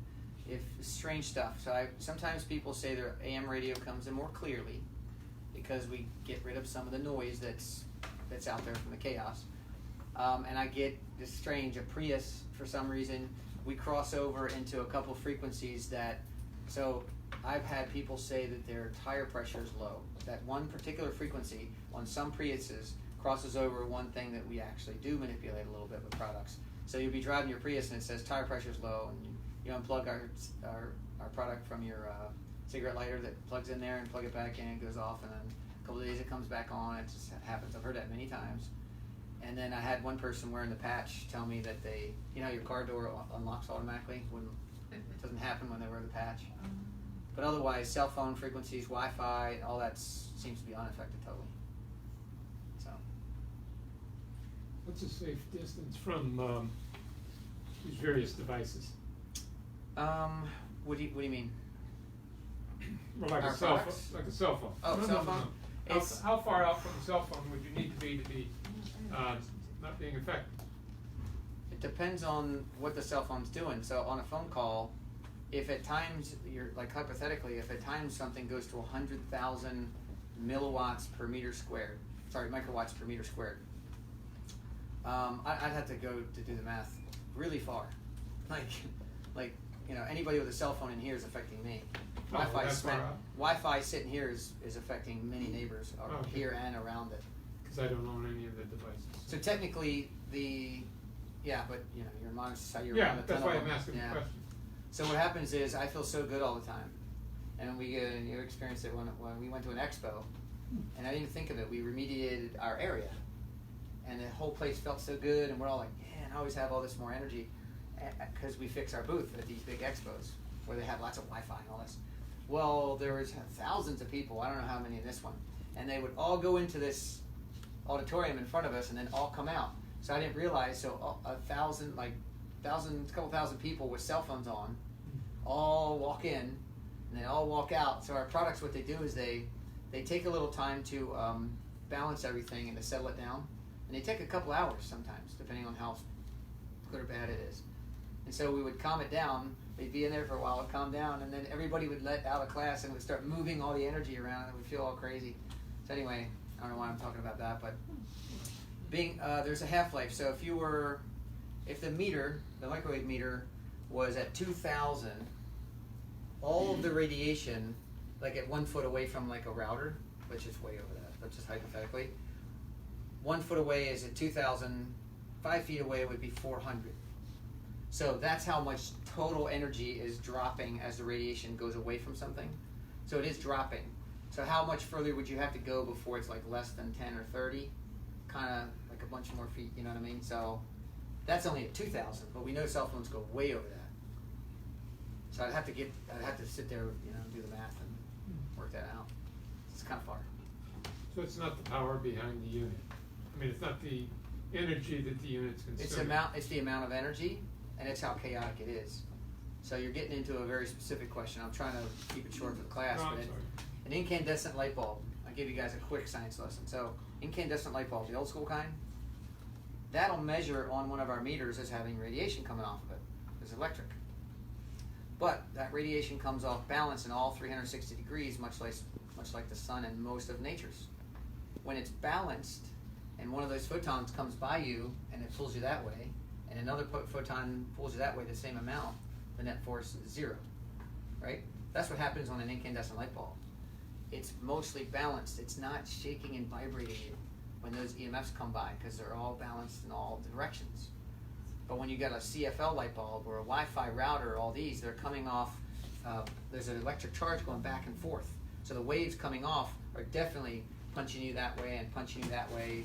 if strange stuff. So sometimes people say their AM radio comes in more clearly because we get rid of some of the noise that's out there from the chaos. And I get this strange, a Prius, for some reason, we cross over into a couple frequencies that, so I've had people say that their tire pressure is low. That one particular frequency on some Priuses crosses over one thing that we actually do manipulate a little bit with products. So you'll be driving your Prius and it says tire pressure is low, and you unplug our product from your cigarette lighter that plugs in there and plug it back in, it goes off, and then a couple of days it comes back on. It just happens. I've heard that many times. And then I had one person wearing the patch tell me that they, you know, your car door unlocks automatically when it doesn't happen when they wear the patch. But otherwise, cell phone frequencies, Wi-Fi, all that seems to be unaffected totally. So. What's a safe distance from these various devices? What do you mean? Well, like Our a cell products? phone. Like a cell phone. Oh, cell phone? How far out from the cell phone would you need to be not being affected? It depends on what the cell phone's doing. So on a phone call, if at times you're like hypothetically, if at times something goes to 100,000 milliwatts per meter squared, microwatts per meter squared, I'd have to go to do the math really far. Like you know, anybody with a cell phone in here is affecting me. Wi-Fi sitting here is affecting many neighbors here and around it. Because I don't own any of the devices. So technically, but you know, your mom's how you're yeah, around the that's tunnel. why I'm asking the question. So what happens is I feel so good all the time, and you experienced it when we went to an expo, and I didn't think of it. We remediated our area, and the whole place felt so good, and we're all like, man, I always have all this more energy, because we fix our booth at these big expos where they have lots of Wi-Fi and all this. Well, there was thousands of people. I don't know how many in this one, and they would all go into this auditorium in front of us, and then all come out. So I didn't realize. So a couple thousand people with cell phones on, all walk in, and they all walk out. So our products, what they do is they take a little time to balance everything and to settle it down, and they take a couple hours sometimes, depending on how good or bad it is. And so we would calm it down. They'd be in there for a while, calm down, and then everybody would let out of class and would start moving all the energy around, and we'd feel all crazy. So anyway, I don't know why I'm talking about that, but there's a half-life. So if the microwave meter was at 2,000, all of the radiation, like at 1 foot away from like a router, which is way over that, but just hypothetically, 1 foot away is at 2,000, 5 feet away would be 400. So that's how much total energy is dropping as the radiation goes away from something. So it is dropping. So how much further would you have to go before it's like less than 10 or 30? Kind of like a bunch more feet, you know what I mean? So that's only at 2,000, but we know cell phones go way over that. So I'd have to sit there, you know, do the math and work that out. It's kind of far. So it's not the power behind the unit. I mean, it's not the energy that the unit's consuming. It's the amount of energy, and it's how chaotic it is. So you're getting into a very specific question. I'm trying to keep it short for the class. No, but an incandescent light bulb, I'll give you guys a quick science lesson. So incandescent light bulb, the old school kind, that'll measure on one of our meters as having radiation coming off of it. It's electric. But that radiation comes off balance in all 360 degrees, much like the sun and most of nature's. When it's balanced, and one of those photons comes by you, and it pulls you that way, and another photon pulls you that way the same amount, the net force is 0, right? That's what happens on an incandescent light bulb. It's mostly balanced. It's not shaking and vibrating you when those EMFs come by, because they're all balanced in all directions. But when you got a CFL light bulb or a Wi-Fi router, all these, they're coming off, there's an electric charge going back and forth. So the waves coming off are definitely punching you that way and punching you that way,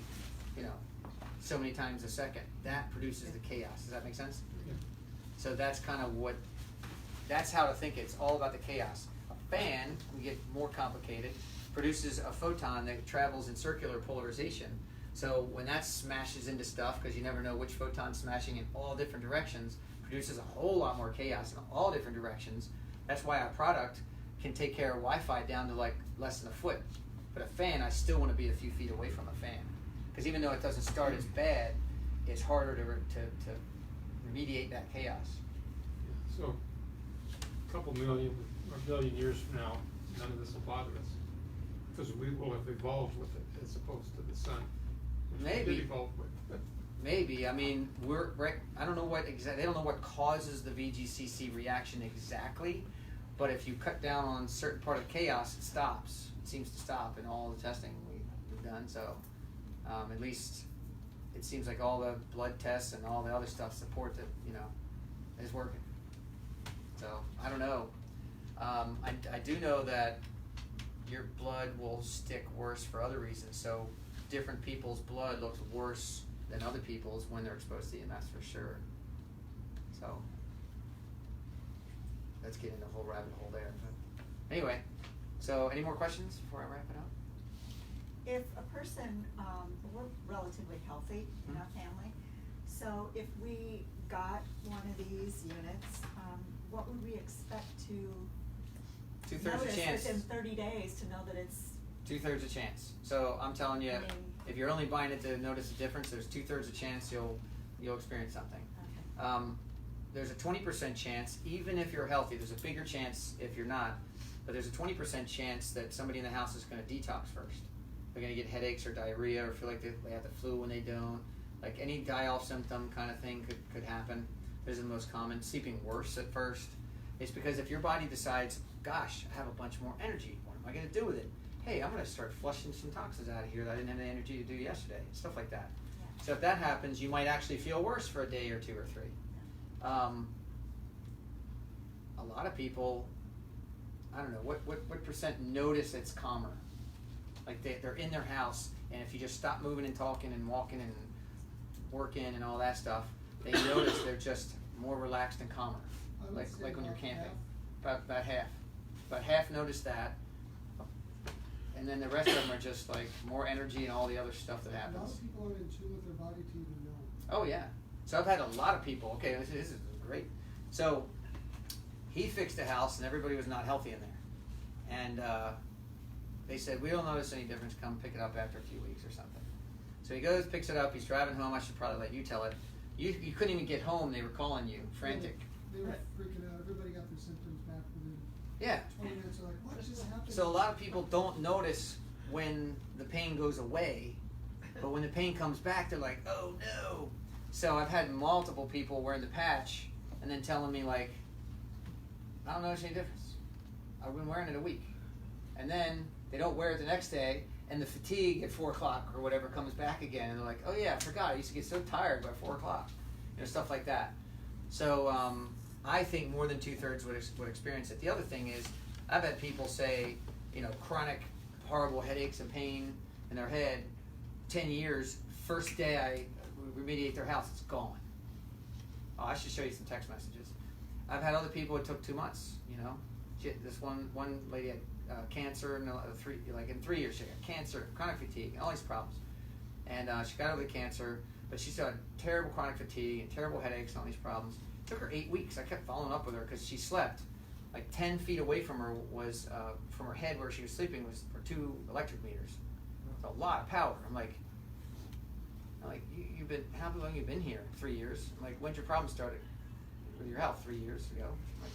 you know, so many times a second. That produces the chaos. Does that make sense? Yeah. So that's kind of that's how to think. It's all about the chaos. A fan, we get more complicated, produces a photon that travels in circular polarization, So when that smashes into stuff, because you never know which photon's smashing in all different directions, produces a whole lot more chaos in all different directions. That's why our product can take care of Wi-Fi down to like less than a foot. But a fan, I still want to be a few feet away from a fan. Because even though it doesn't start as bad, it's harder to remediate that chaos. So, a couple million or billion years from now, none of this will bother us. Because we will have evolved with it as opposed to the sun. Which we Maybe. did evolve with. Maybe. I mean, I don't know what they don't know what causes the VGCC reaction exactly, but if you cut down on certain part of chaos, it stops. It seems to stop in all the testing we've done. So, at least it seems like all the blood tests and all the other stuff support that, is working. So, I don't know. I do know that your blood will stick worse for other reasons. So, different people's blood looks worse than other people's when they're exposed to EMFs for sure. So, let's get into a whole rabbit hole there. But anyway, so any more questions before I wrap it up? If a person, we're relatively healthy in our family, so if we got one of these units, what would we expect to 2/3 notice a chance. within 30 days to know that it's 2/3 a chance. So I'm telling you, I mean, if you're only buying it to notice a difference, there's 2/3 a chance you'll experience something. okay. There's a 20% chance, even if you're healthy. There's a bigger chance if you're not, but there's a 20% chance that somebody in the house is going to detox first. They're going to get headaches or diarrhea or feel like they have the flu when they don't. Like any die-off symptom kind of thing could happen. This is the most common. Sleeping worse at first. It's because if your body decides, gosh, I have a bunch more energy. What am I going to do with it? Hey, I'm going to start flushing some toxins out of here that I didn't have the energy to do yesterday. Stuff like that. Yeah. So if that happens, you might actually feel worse for a day or two or three. A lot of people, I don't know, what percent notice it's calmer? Like they're in their house, and if you just stop moving and talking and walking and working and all that stuff, they notice they're just more relaxed and calmer. I would Like say when you're about camping. half. About half. About half notice that. And then the rest of them are just like more energy and all the other stuff that A lot happens. of people aren't in tune with their body to even know. Oh yeah. So I've had a lot of people, okay, this is great. So he fixed the house and everybody was not healthy in there. And they said, we don't notice any difference, come pick it up after a few weeks or something. So he goes, picks it up, he's driving home, I should probably let you tell it. You couldn't even get home, they were calling you, frantic. They were freaking out. Everybody got their symptoms back within Yeah. 20 minutes. They're like, what just happened? So a lot of people don't notice when the pain goes away, but when the pain comes back, they're like, oh no. So I've had multiple people wearing the patch and then telling me like, I don't notice any difference. I've been wearing it a week. And then they don't wear it the next day, and the fatigue at 4 o'clock or whatever comes back again, and they're like, oh yeah, I forgot, I used to get so tired by 4 o'clock. Stuff like that. So I think more than 2/3 would experience it. The other thing is, I've had people say, chronic, horrible headaches and pain in their head, 10 years, first day I remediate their house, it's gone. Oh, I should show you some text messages. I've had other people, it took 2 months, This one lady had cancer, in 3 years she got cancer, chronic fatigue, all these problems. And she got over the cancer, but she still had terrible chronic fatigue and terrible headaches and all these problems. It took her 8 weeks. I kept following up with her because she slept like 10 feet away from her was, from her head where she was sleeping were 2 electric meters. It's a lot of power. I'm like, you've been, how long have you been here? 3 years. I'm like, when'd your problem started with your health? 3 years ago. I'm like,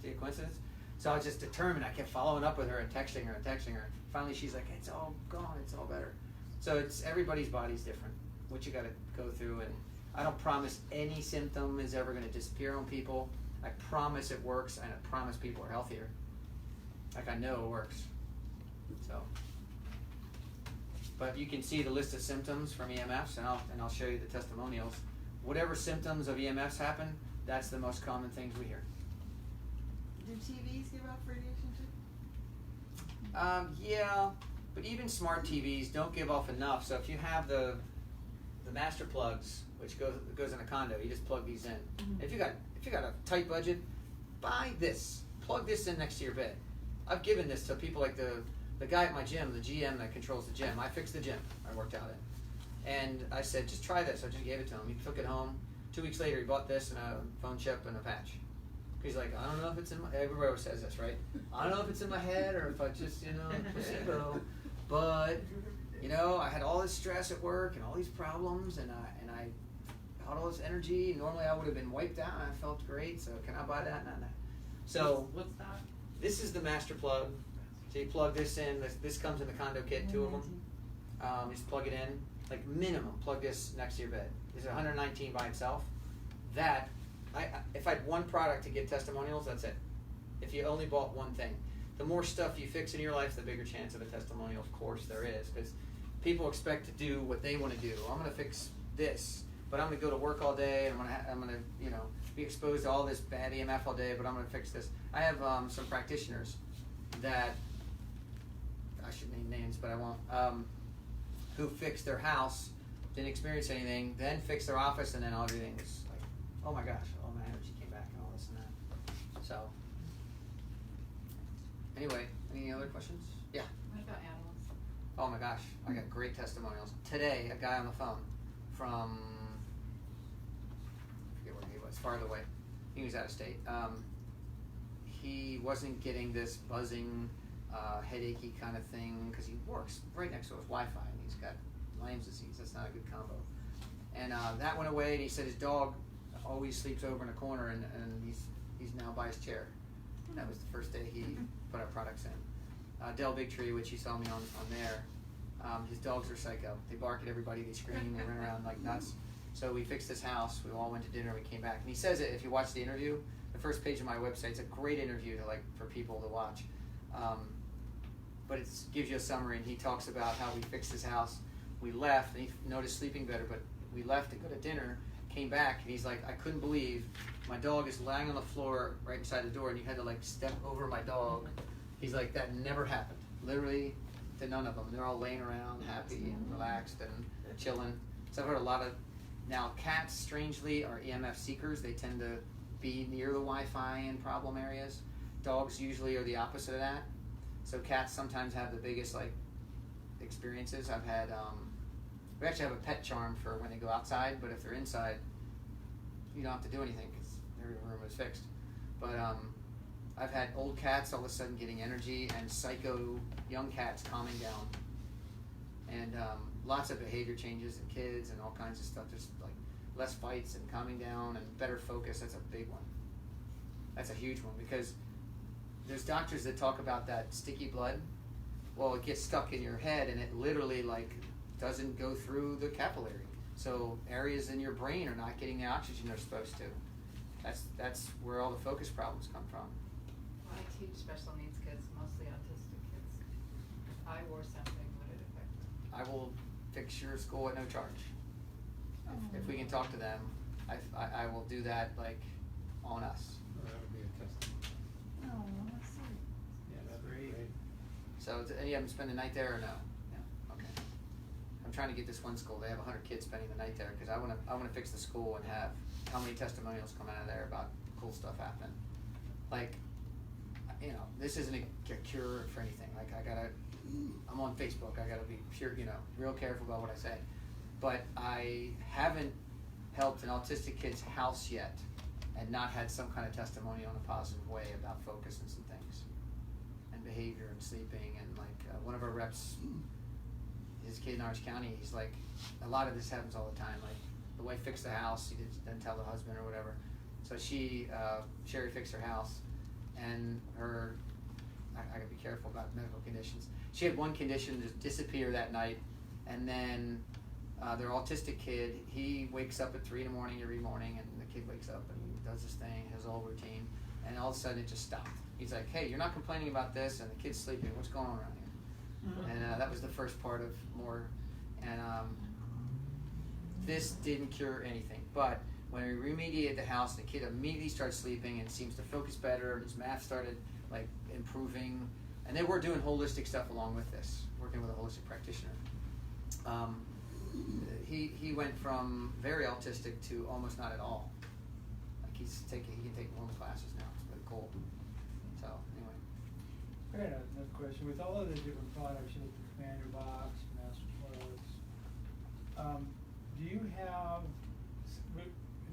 see a coincidence? So I was just determined. I kept following up with her and texting her. Finally, she's like, it's all gone. It's all better. So everybody's body's different. What you got to go through, and I don't promise any symptom is ever going to disappear on people. I promise it works, and I promise people are healthier. Like I know it works. So, but you can see the list of symptoms from EMFs, and I'll show you the testimonials. Whatever symptoms of EMFs happen, that's the most common things we hear. Do TVs give off radiation too? Yeah, but even smart TVs don't give off enough. So if you have the master plugs, which goes in a condo, you just plug these in. Mm-hmm. If you got a tight budget, buy this. Plug this in next to your bed. I've given this to people like the guy at my gym, the GM that controls the gym. I fixed the gym I worked out in. And I said, just try this. I just gave it to him. He took it home. 2 weeks later, he bought this and a phone chip and a patch. He's like, I don't know if it's in my, everybody always says this, right? I don't know if it's in my head or if I just, placebo. But, I had all this stress at work and all these problems, and I had all this energy. Normally I would have been wiped out, and I felt great. So can I buy that? No. So what's that? This is the master plug. So you plug this in. This comes in the condo kit, 2 of them. You just plug it in. Like minimum, plug this next to your bed. This is 119 by itself. That, if I had one product to get testimonials, that's it. If you only bought one thing. The more stuff you fix in your life, the bigger chance of a testimonial, of course, there is. Because people expect to do what they want to do. I'm going to fix this, but I'm going to go to work all day, and I'm going to be exposed to all this bad EMF all day, but I'm going to fix this. I have some practitioners that, I should name names, but I won't, who fixed their house, didn't experience anything, then fixed their office, and then everything was like, oh my gosh, all my energy came back and all this and that. So, anyway, any other questions? Yeah. What about animals? Oh my gosh, I got great testimonials. Today, a guy on the phone from, I forget where he was, farther away. He was out of state. He wasn't getting this buzzing, headachy kind of thing because he works right next to his Wi-Fi and he's got Lyme's disease. That's not a good combo. And that went away, and he said his dog always sleeps over in a corner, and he's now by his chair. That was the first day he put our products in. Del Bigtree, which you saw me on there, his dogs are psycho. They bark at everybody, they scream, they run around like nuts. So we fixed this house, we all went to dinner, we came back. And he says it, if you watch the interview, the first page of my website, it's a great interview for people to watch. But it gives you a summary, and he talks about how we fixed his house. We left, and he noticed sleeping better, but we left to go to dinner, came back, and he's like, I couldn't believe my dog is lying on the floor right beside the door, and you had to step over my dog. He's like, that never happened. Literally, to none of them. They're all laying around, happy and relaxed and chilling. So I've heard a lot of, now cats, strangely, are EMF seekers. They tend to be near the Wi-Fi in problem areas. Dogs usually are the opposite of that. So cats sometimes have the biggest experiences. I've had, we actually have a pet charm for when they go outside, but if they're inside, you don't have to do anything because their room is fixed. But I've had old cats all of a sudden getting energy, and psycho young cats calming down. And lots of behavior changes in kids and all kinds of stuff. Just less fights and calming down and better focus. That's a big one. That's a huge one, because there's doctors that talk about that sticky blood. Well, it gets stuck in your head, and it literally doesn't go through the capillary. So areas in your brain are not getting the oxygen they're supposed to. That's where all the focus problems come from. I teach special needs kids, mostly autistic kids. If I wore something, would it affect them? I will fix your school at no charge. If we can talk to them, I will do that on us. That would be a testimony. Oh, that's sweet. Yeah, that's great. So, and you haven't spent the night there or no? Yeah. Okay. I'm trying to get this one school. They have 100 kids spending the night there because I want to fix the school and have how many testimonials come out of there about cool stuff happening. This isn't a cure for anything. I'm on Facebook. I gotta be pure, real careful about what I say. But I haven't helped an autistic kid's house yet and not had some kind of testimonial in a positive way about focus and some things and behavior and sleeping. And one of our reps, his kid in Orange County, he's like, a lot of this happens all the time. The wife fixed the house, he didn't tell the husband or whatever. So Sherry fixed her house, and I gotta be careful about medical conditions. She had one condition just disappear that night, and then their autistic kid, he wakes up at 3 in the morning every morning, and the kid wakes up and he does his thing, his whole routine, and all of a sudden it just stopped. He's like, hey, you're not complaining about this, and the kid's sleeping, what's going on around here? Mm-hmm. And that was the first part of more, and this didn't cure anything, but when we remediated the house, the kid immediately started sleeping and seems to focus better, and his math started improving, and they were doing holistic stuff along with this, working with a holistic practitioner. He went from very autistic to almost not at all. He can take normal classes now. It's really cool. So anyway. I got another question. With all of the different products, you have the Commander Box, Master Plugs, Do you have,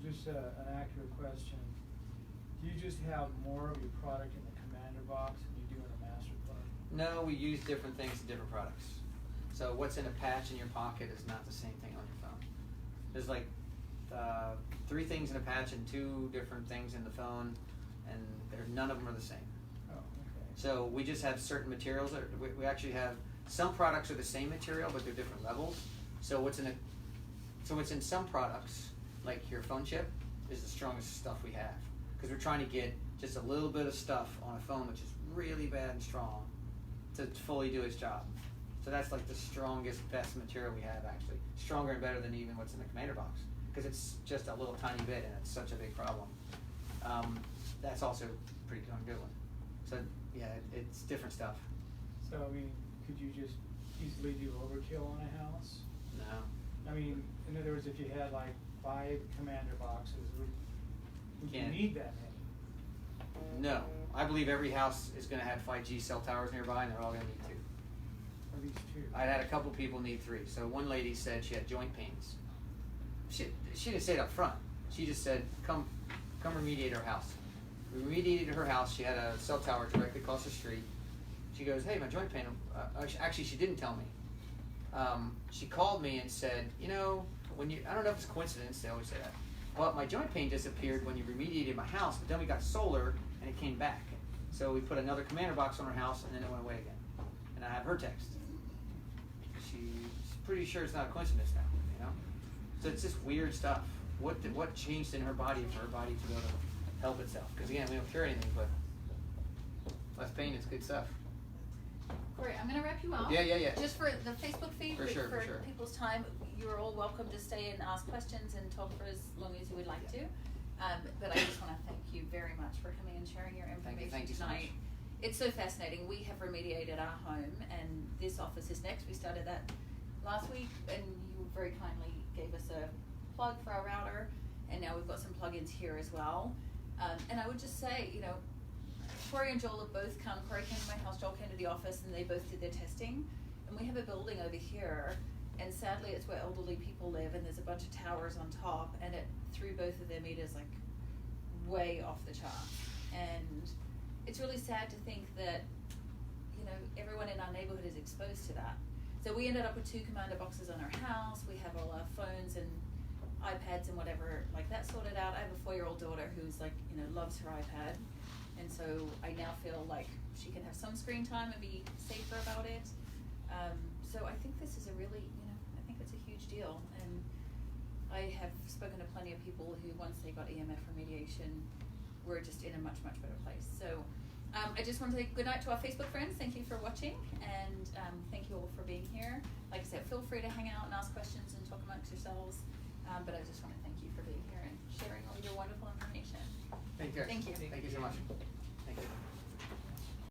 just an accurate question, do you just have more of your product in the commander box than you do in a master plug? No, we use different things in different products. So what's in a patch in your pocket is not the same thing on your phone. There's like 3 things in a patch and 2 different things in the phone, and none of them are the same. Oh, okay. So we just have certain materials that we actually have. Some products are the same material, but they're different levels. So what's in some products, like your phone chip, is the strongest stuff we have, because we're trying to get just a little bit of stuff on a phone which is really bad and strong to fully do its job. So that's like the strongest, best material we have, actually. Stronger and better than even what's in the commander box, because it's just a little tiny bit and it's such a big problem. That's also a pretty darn good one. So yeah, it's different stuff. So, I mean, could you just easily do overkill on a house? No. I mean, in other words, if you had like 5 commander boxes, would you Can't. need that many? No. I believe every house is going to have 5G cell towers nearby, and they're all going to need 2. At least 2. I had a couple people need 3. So one lady said she had joint pains. She didn't say it up front. She just said, come remediate her house. We remediated her house. She had a cell tower directly across the street. She goes, hey, my joint pain. Actually, she didn't tell me. She called me and said, you know, I don't know if it's a coincidence, they always say that, but my joint pain disappeared when you remediated my house, but then we got solar and it came back. So we put another commander box on her house and then it went away again. And I have her text. She's pretty sure it's not a coincidence now, you know? So it's just weird stuff. What changed in her body for her body to be able to help itself? Because again, we don't cure anything, but less pain is good stuff. Corey, I'm going to wrap you up. Yeah. Just for the Facebook feed, For sure. people's time, you're all welcome to stay and ask questions and talk for as long as you would like to. But I just want to thank you very much for coming and sharing your information Thank you so tonight. much. It's so fascinating. We have remediated our home, and this office is next. We started that last week, and you very kindly gave us a plug for our router, and now we've got some plugins here as well. And I would just say, you know, Corey and Joel have both come. Corey came to my house, Joel came to the office, and they both did their testing. And we have a building over here, and sadly it's where elderly people live, and there's a bunch of towers on top, and it threw both of their meters like way off the chart. And it's really sad to think that, you know, everyone in our neighborhood is exposed to that. So we ended up with 2 commander boxes on our house. We have all our phones and iPads and whatever like that sorted out. I have a 4-year-old daughter who's like, you know, loves her iPad. And so I now feel like she can have some screen time and be safer about it. So I think this is a really, you know, I think it's a huge deal. And I have spoken to plenty of people who, once they got EMF remediation, were just in a much, much better place. So I just want to say good night to our Facebook friends. Thank you for watching, and thank you all for being here. Like I said, feel free to hang out and ask questions and talk amongst yourselves. But I just want to thank you for being here and sharing all your wonderful information. Thank you. Thank you. Thank you so much.